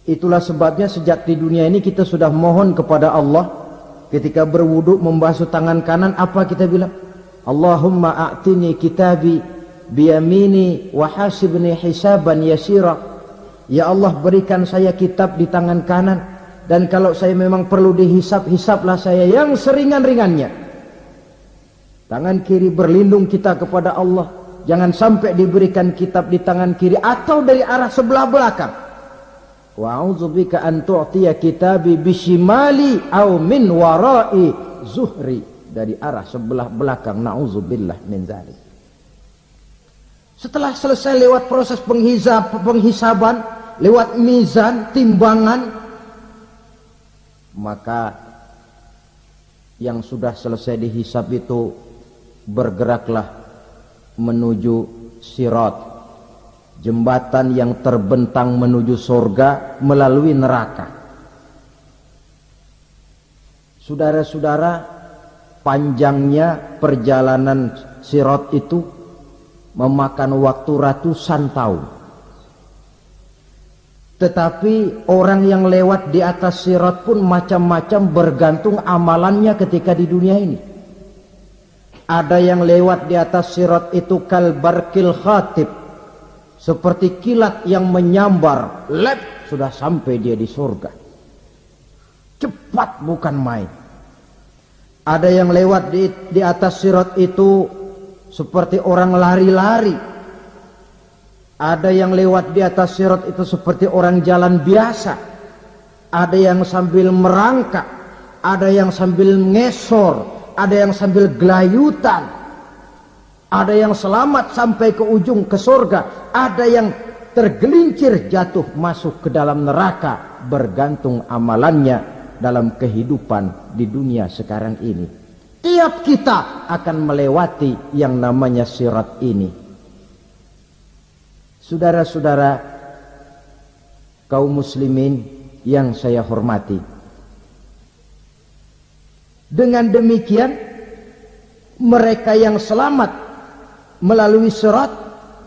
Itulah sebabnya sejak di dunia ini kita sudah mohon kepada Allah. Ketika berwudu membasuh tangan kanan, apa kita bilang? Allahumma a'tini kitabi biyamini wa hasibni hisaban yasira. Ya Allah, berikan saya kitab di tangan kanan, dan kalau saya memang perlu dihisap, hisaplah saya yang seringan-ringannya. Tangan kiri berlindung kita kepada Allah. Jangan sampai diberikan kitab di tangan kiri atau dari arah sebelah belakang. Wa a'udzubika an tu'tiya kitabi bishimali aw min wara'i zuhri, dari arah sebelah belakang. Na'udzubillah min dzalik. Setelah selesai lewat proses penghisaban, lewat mizan, timbangan, maka yang sudah selesai dihisab itu bergeraklah menuju sirat, jembatan yang terbentang menuju surga melalui neraka. Saudara-saudara, panjangnya perjalanan sirat itu memakan waktu ratusan tahun. Tetapi orang yang lewat di atas sirat pun macam-macam, bergantung amalannya ketika di dunia ini. Ada yang lewat di atas sirat itu kalbarkil khatib, seperti kilat yang menyambar, lep, sudah sampai dia di surga. Cepat bukan main. Ada yang lewat di atas sirat itu seperti orang lari-lari. Ada yang lewat di atas sirat itu seperti orang jalan biasa. Ada yang sambil merangkak, ada yang sambil ngesor, ada yang sambil gelayutan, ada yang selamat sampai ke ujung ke surga, ada yang tergelincir jatuh masuk ke dalam neraka, bergantung amalannya dalam kehidupan di dunia sekarang ini. Tiap kita akan melewati yang namanya sirat ini. Saudara-saudara kaum muslimin yang saya hormati, dengan demikian mereka yang selamat melalui sirat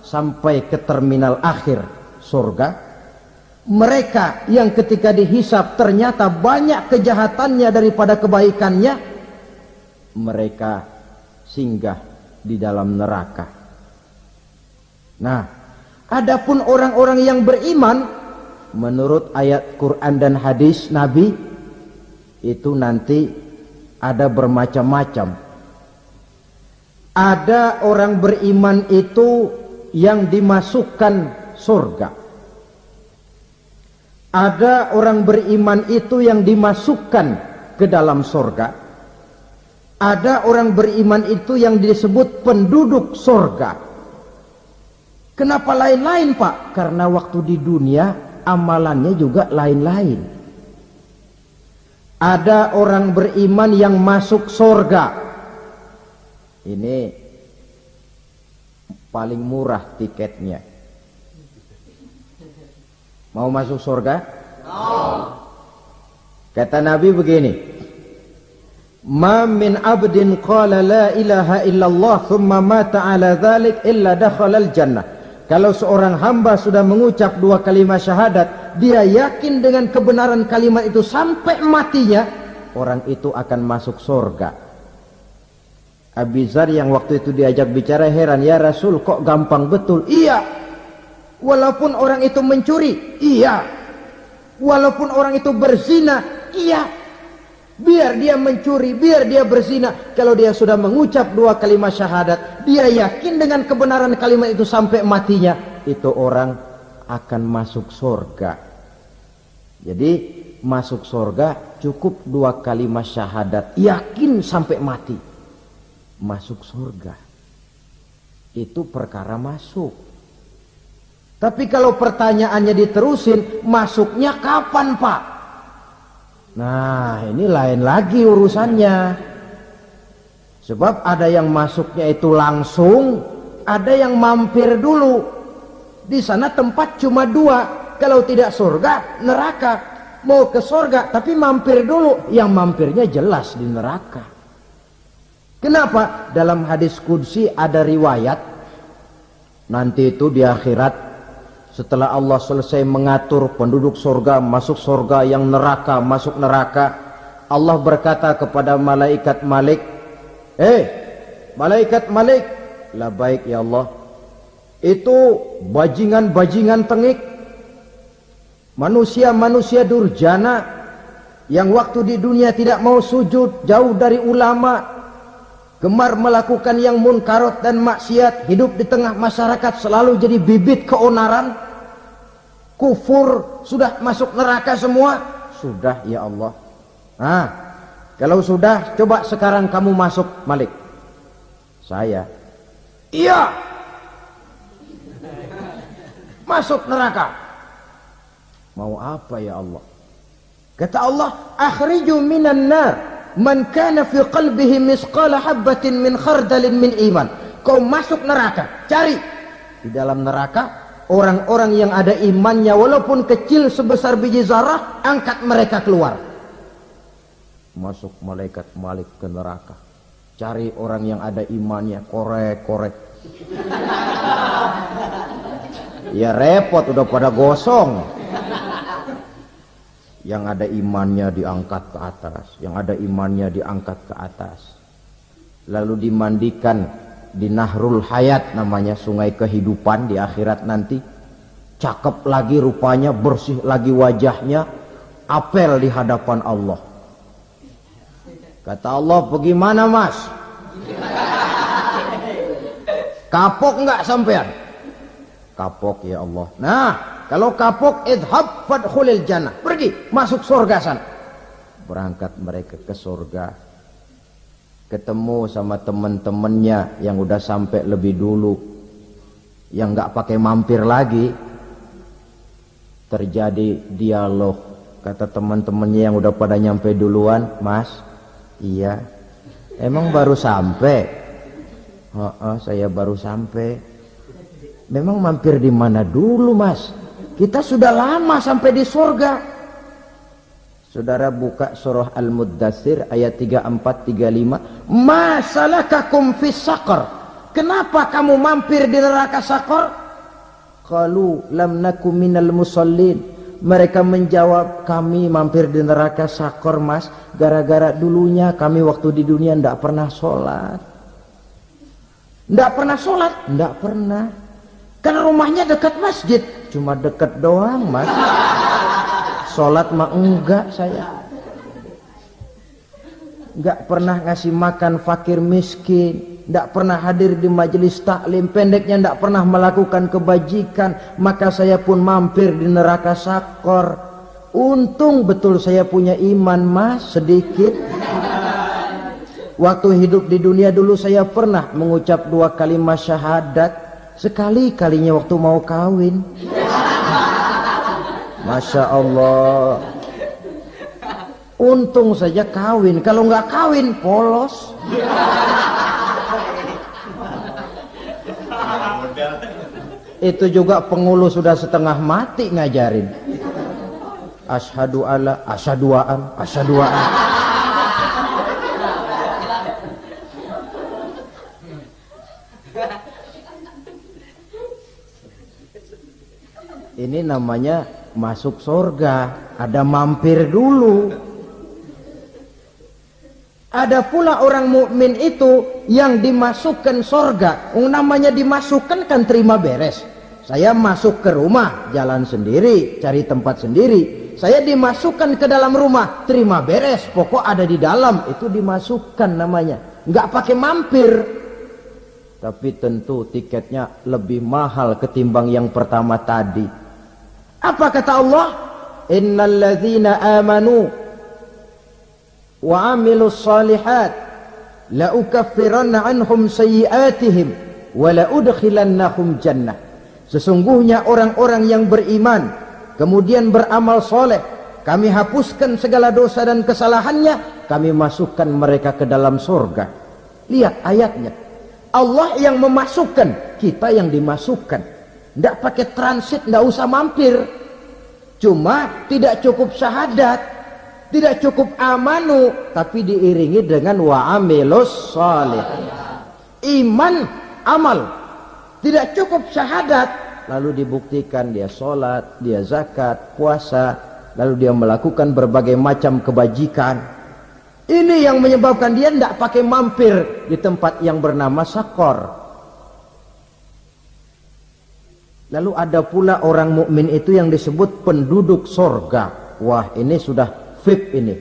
sampai ke terminal akhir surga, mereka yang ketika dihisab ternyata banyak kejahatannya daripada kebaikannya, mereka singgah di dalam neraka. Nah, adapun orang-orang yang beriman menurut ayat Quran dan hadis Nabi itu nanti ada bermacam-macam. Ada orang beriman itu yang dimasukkan surga. Ada orang beriman itu yang dimasukkan ke dalam surga. Ada orang beriman itu yang disebut penduduk surga. Kenapa lain-lain, Pak? Karena waktu di dunia amalannya juga lain-lain. Ada orang beriman yang masuk surga. Ini paling murah tiketnya. Mau masuk surga? Kata Nabi begini, ma min abdin qala la ilaha illallah thumma mata ala dhalik illa dakhala al-jannah. Kalau seorang hamba sudah mengucap dua kalimat syahadat, dia yakin dengan kebenaran kalimat itu sampai matinya, orang itu akan masuk surga. Abi Dzar yang waktu itu diajak bicara heran, ya Rasul kok gampang betul? Iya. Walaupun orang itu mencuri, iya. Walaupun orang itu berzina, iya. Biar dia mencuri, biar dia berzina, kalau dia sudah mengucap dua kalimat syahadat, dia yakin dengan kebenaran kalimat itu sampai matinya, itu orang akan masuk surga. Jadi masuk surga cukup dua kalimat syahadat, yakin sampai mati, masuk surga. Itu perkara masuk. Tapi kalau pertanyaannya diterusin, masuknya kapan, Pak? Nah, ini lain lagi urusannya. Sebab ada yang masuknya itu langsung, ada yang mampir dulu. Di sana tempat cuma dua, kalau tidak surga, neraka. Mau ke surga tapi mampir dulu, yang mampirnya jelas di neraka. Kenapa? Dalam hadis qudsi ada riwayat, nanti itu di akhirat, setelah Allah selesai mengatur penduduk surga masuk surga, yang neraka masuk neraka, Allah berkata kepada malaikat Malik, malaikat Malik, labaik ya Allah, itu bajingan-bajingan tengik, manusia-manusia durjana yang waktu di dunia tidak mau sujud, jauh dari ulama, gemar melakukan yang munkarat dan maksiat, hidup di tengah masyarakat selalu jadi bibit keonaran, kufur, sudah masuk neraka semua. Sudah ya Allah. Nah, kalau sudah, coba sekarang kamu masuk, Malik. Saya, iya, masuk neraka. Mau apa ya Allah? Kata Allah, akhriju minan nar man kana fi qalbihi misqala habbatin min khardalin min iman. Kau masuk neraka, cari di dalam neraka orang-orang yang ada imannya walaupun kecil sebesar biji zarah, angkat mereka keluar. Masuk malaikat Malik ke neraka, cari orang yang ada imannya, korek-korek. Ya repot, udah pada gosong. Yang ada imannya diangkat ke atas, yang ada imannya diangkat ke atas, lalu dimandikan di Nahrul Hayat, namanya sungai kehidupan di akhirat nanti. Cakep lagi rupanya, bersih lagi wajahnya, apel di hadapan Allah. Kata Allah, bagaimana mas? Kapok nggak sampean? Kapok ya Allah. Nah, kalau kapok, idhab fadkhulil jannah, pergi masuk surga sana. Berangkat mereka ke surga. ketemu sama temen-temennya yang udah sampai lebih dulu, yang nggak pakai mampir lagi. Terjadi dialog, kata teman-temannya yang udah pada nyampe duluan, "Mas, iya, emang baru sampai?" "Oh, saya baru sampai." "Memang mampir di mana dulu, Mas? Kita sudah lama sampai di surga." Saudara buka surah Al-Muddatsir ayat 34 35, "Ma salakakum fis saqar?" Kenapa kamu mampir di neraka Saqar? Qalu lam nakum minal musallin. Mereka menjawab, kami mampir di neraka Saqar, Mas, gara-gara dulunya kami waktu di dunia ndak pernah sholat. Ndak pernah sholat? Ndak pernah. Kan rumahnya dekat masjid. Cuma dekat doang, Mas. Sholat mah enggak saya. Nggak pernah ngasih makan fakir miskin, nggak pernah hadir di majelis taklim, pendeknya nggak pernah melakukan kebajikan, maka saya pun mampir di neraka Saqar. Untung betul saya punya iman, Mas, sedikit. Waktu hidup di dunia dulu saya pernah mengucap 2 kalimat syahadat, sekali-kalinya waktu mau kawin. Masya Allah. Untung saja kawin, kalau nggak kawin polos. Itu juga pengulu sudah setengah mati ngajarin. Asyhadu alla, asyaduaan, asyaduaan. Ini namanya masuk surga, ada mampir dulu. Ada pula orang mukmin itu yang dimasukkan surga. Namanya dimasukkan kan terima beres. Saya masuk ke rumah, jalan sendiri, cari tempat sendiri. Saya dimasukkan ke dalam rumah, terima beres, pokok ada di dalam, itu dimasukkan namanya. Nggak pakai mampir. Tapi tentu tiketnya lebih mahal ketimbang yang pertama tadi. Apa kata Allah? Innal ladzina amanu wa amilus salihat la ukaffiranna anhum sayyi'atihim wa la udkhilannahum jannah. Sesungguhnya orang-orang yang beriman kemudian beramal soleh, kami hapuskan segala dosa dan kesalahannya, kami masukkan mereka ke dalam surga. Lihat ayatnya, Allah yang memasukkan, kita yang dimasukkan. Tidak pakai transit, tidak usah mampir. Cuma tidak cukup syahadat, tidak cukup amanu, tapi diiringi dengan wa'amilus salih. Iman, amal. Tidak cukup syahadat, lalu dibuktikan dia sholat, dia zakat, puasa, lalu dia melakukan berbagai macam kebajikan. Ini yang menyebabkan dia tidak pakai mampir di tempat yang bernama Saqar. Lalu ada pula orang mukmin itu yang disebut penduduk sorga. Wah, ini sudah VIP ini.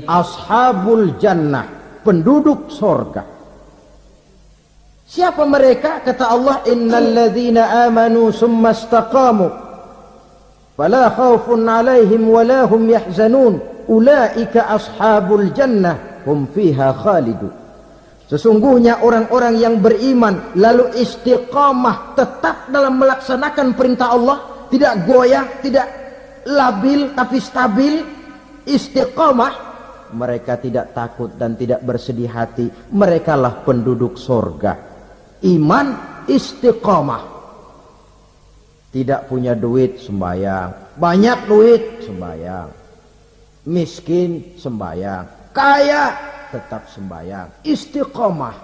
Ashabul jannah, penduduk sorga. Siapa mereka? Kata Allah, innal ladzina amanu summa istaqamu fala khaufun 'alaihim wala hum yahzanun ulaika ashabul jannah hum fiha khalidun. Sesungguhnya orang-orang yang beriman lalu istiqamah, tetap dalam melaksanakan perintah Allah, tidak goyah, tidak labil tapi stabil, istiqamah, mereka tidak takut dan tidak bersedih hati, merekalah penduduk surga. Iman, istiqamah. Tidak punya duit, sembahyang. Banyak duit, sembahyang. Miskin, sembahyang. Kaya, tetap sembahyang. Istiqamah.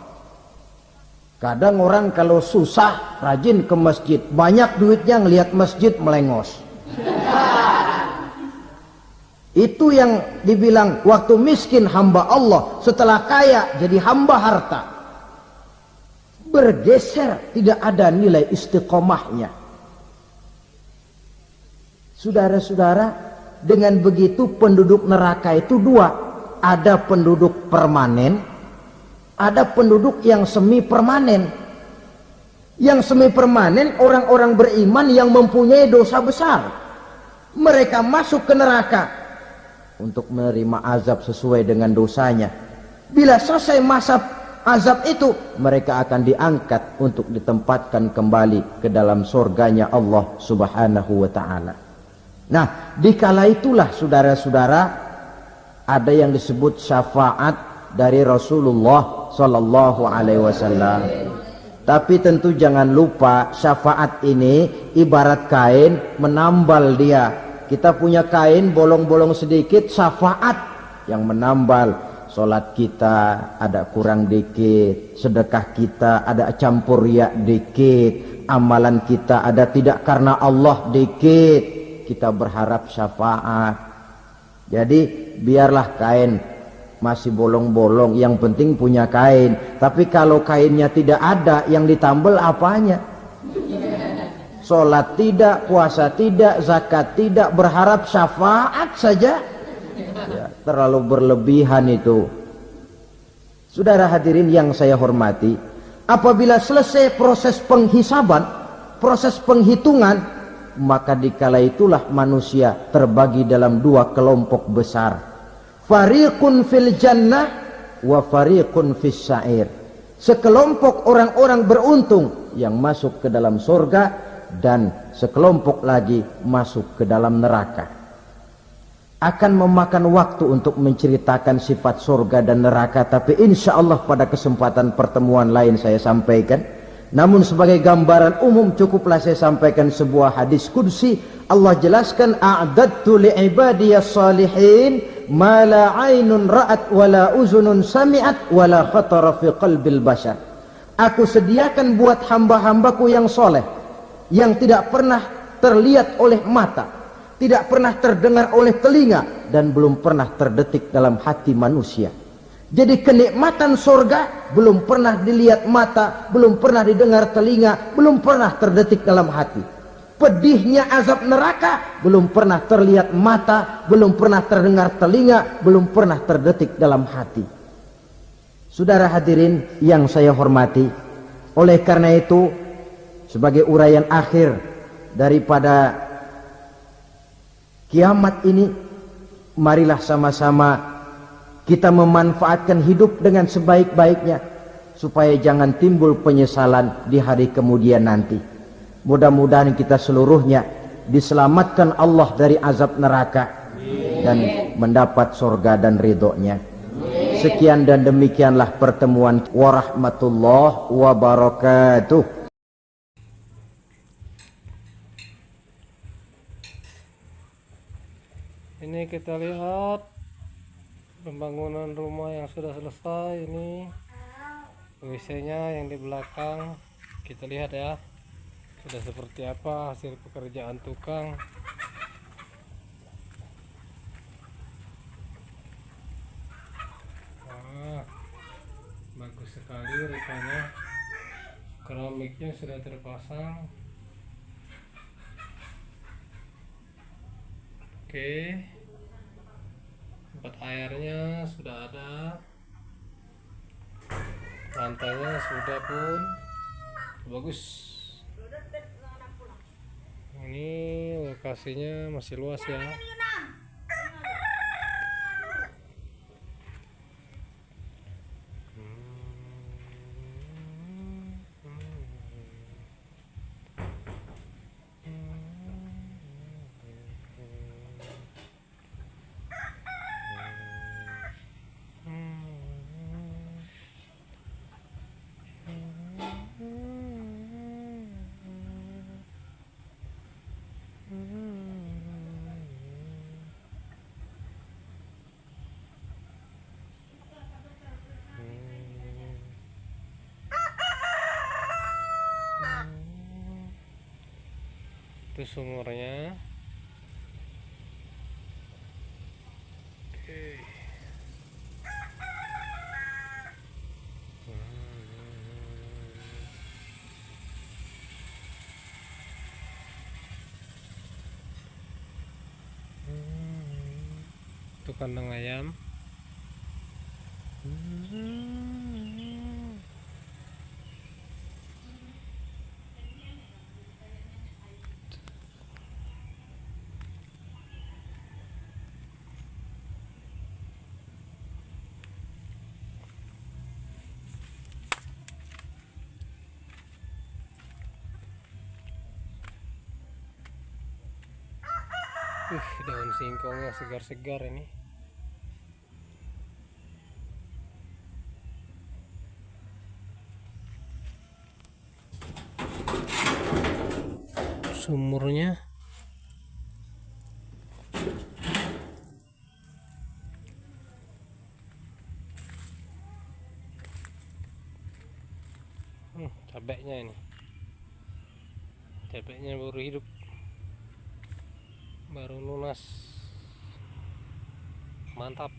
Kadang orang kalau susah, rajin ke masjid. Banyak duitnya, ngelihat masjid melengos. Itu yang dibilang waktu miskin hamba Allah, setelah kaya jadi hamba harta. Bergeser, tidak ada nilai istiqomahnya. Saudara-saudara, dengan begitu penduduk neraka itu dua. Ada penduduk permanen, ada penduduk yang semi permanen. Yang semi permanen orang-orang beriman yang mempunyai dosa besar. Mereka masuk ke neraka untuk menerima azab sesuai dengan dosanya. Bila selesai masa azab itu, mereka akan diangkat untuk ditempatkan kembali ke dalam surganya Allah Subhanahu wa ta'ala. Nah, dikala itulah saudara-saudara, ada yang disebut syafaat dari Rasulullah sallallahu alaihi wasallam. Tapi tentu jangan lupa, syafaat ini ibarat kain menambal dia. Kita punya kain bolong-bolong sedikit, syafaat yang menambal. Salat kita ada kurang dikit, sedekah kita ada campur riak dikit, amalan kita ada tidak karena Allah dikit, kita berharap syafaat. Jadi biarlah kain masih bolong-bolong, yang penting punya kain. Tapi kalau kainnya tidak ada, yang ditambal apanya? Salat tidak, puasa tidak, zakat tidak, berharap syafaat saja. Ya, terlalu berlebihan itu. Saudara hadirin yang saya hormati, apabila selesai proses penghisaban, proses penghitungan, maka dikala itulah manusia terbagi dalam dua kelompok besar. Fariqun fil jannah wa fariqun fis sa'ir. Sekelompok orang-orang beruntung yang masuk ke dalam surga, dan sekelompok lagi masuk ke dalam neraka. Akan memakan waktu untuk menceritakan sifat surga dan neraka, tapi insya Allah pada kesempatan pertemuan lain saya sampaikan. Namun sebagai gambaran umum cukuplah saya sampaikan sebuah hadis qudsi. Allah jelaskan, a'dadtu li'ibadiyas salihin ma la aynun ra'at wa la uzunun sami'at wa la khatara fi qalbil bashar. Aku sediakan buat hamba-hambaku yang soleh, yang tidak pernah terlihat oleh mata, tidak pernah terdengar oleh telinga, dan belum pernah terdetik dalam hati manusia. Jadi kenikmatan surga belum pernah dilihat mata, belum pernah didengar telinga, belum pernah terdetik dalam hati. Pedihnya azab neraka belum pernah terlihat mata, belum pernah terdengar telinga, belum pernah terdetik dalam hati. Saudara hadirin yang saya hormati, oleh karena itu sebagai uraian akhir daripada kiamat ini, marilah sama-sama kita memanfaatkan hidup dengan sebaik-baiknya, supaya jangan timbul penyesalan di hari kemudian nanti. Mudah-mudahan kita seluruhnya diselamatkan Allah dari azab neraka dan mendapat surga dan ridhonya. Sekian dan demikianlah pertemuan. Warahmatullahi wabarakatuh. Ini kita lihat pembangunan rumah yang sudah selesai. Ini WC-nya yang di belakang, kita lihat ya sudah seperti apa hasil pekerjaan tukang. Wah, bagus sekali rupanya. Keramiknya sudah terpasang. Oke, tempat airnya sudah ada, lantainya sudah pun bagus. Ini lokasinya masih luas ya. Itu sumurnya. Oke. Itu kandang ayam. Daun singkongnya segar-segar ini. Sumurnya cabenya ini, cabenya baru hidup, baru lunas, mantap.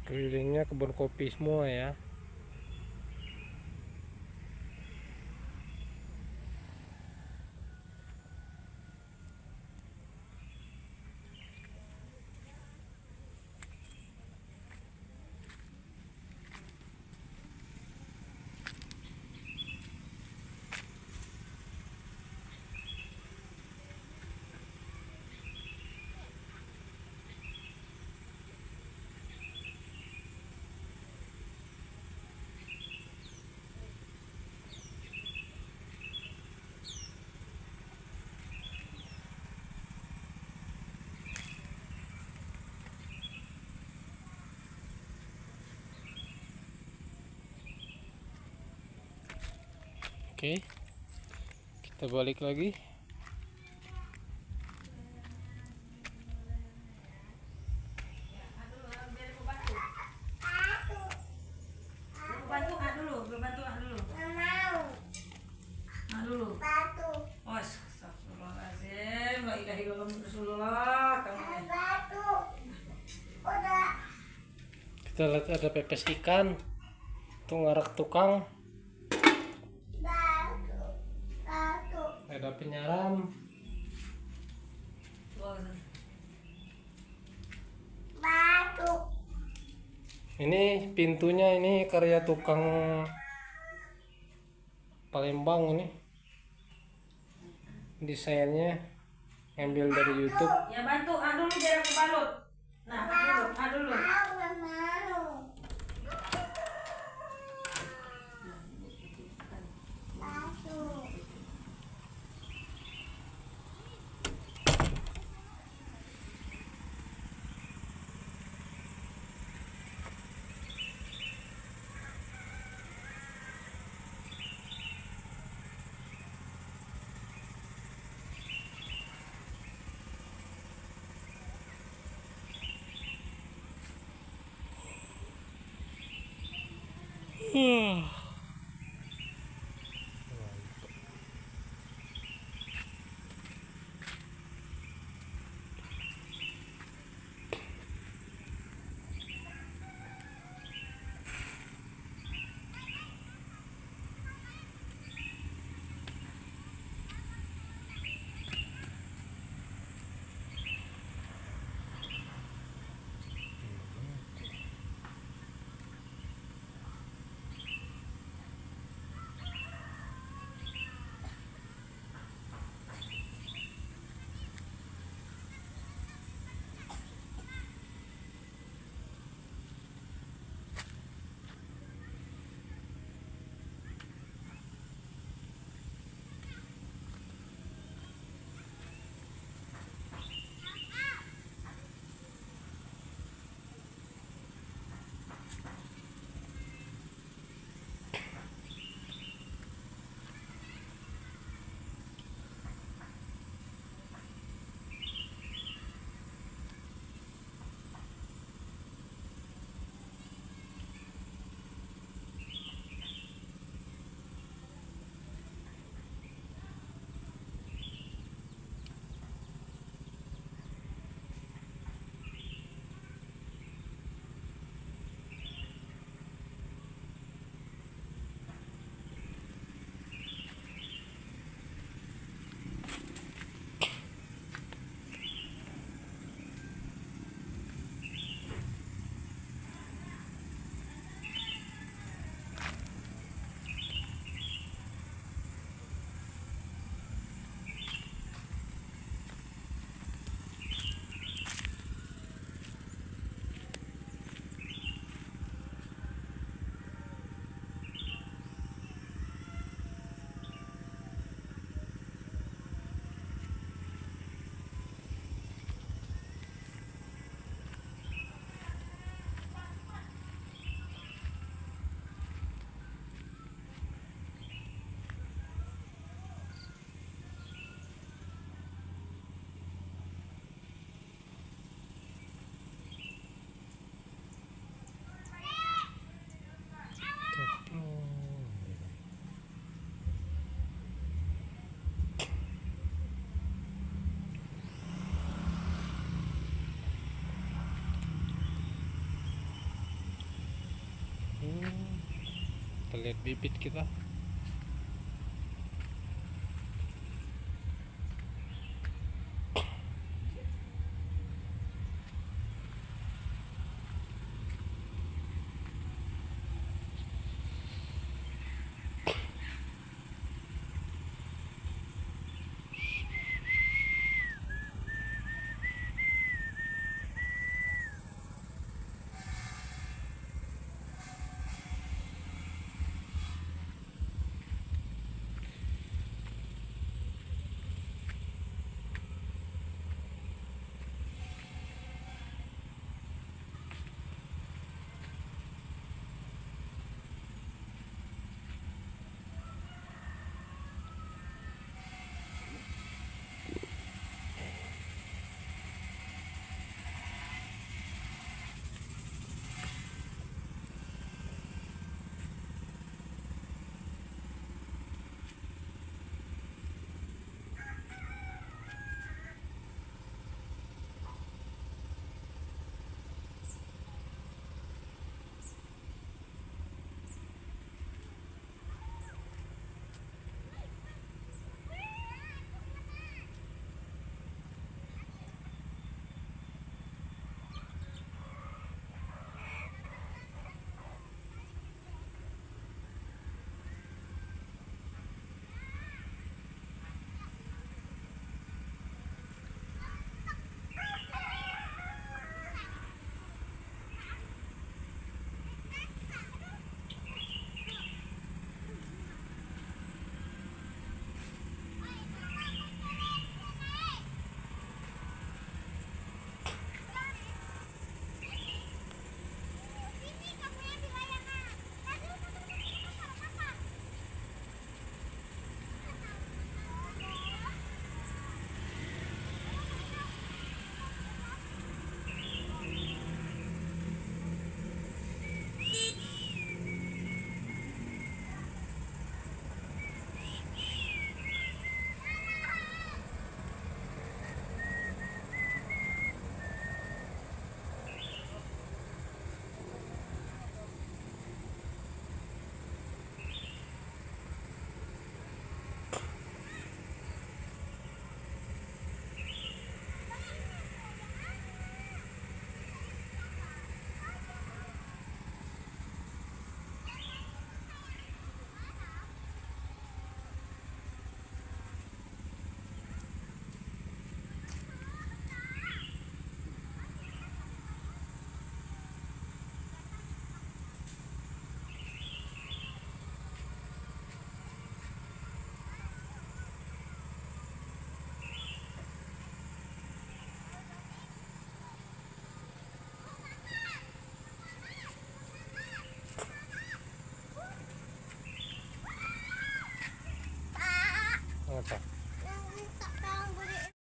Sekelilingnya kebun kopi semua ya. Oke, kita balik lagi. Kita lihat ada pepes ikan, tuh ngarak tukang, ada penyaram, ini pintunya ini karya tukang Palembang, ini desainnya ngambil dari YouTube. Ya bantu, dulu biar aku balut. Nah, dulu. Kita lihat bibit kita.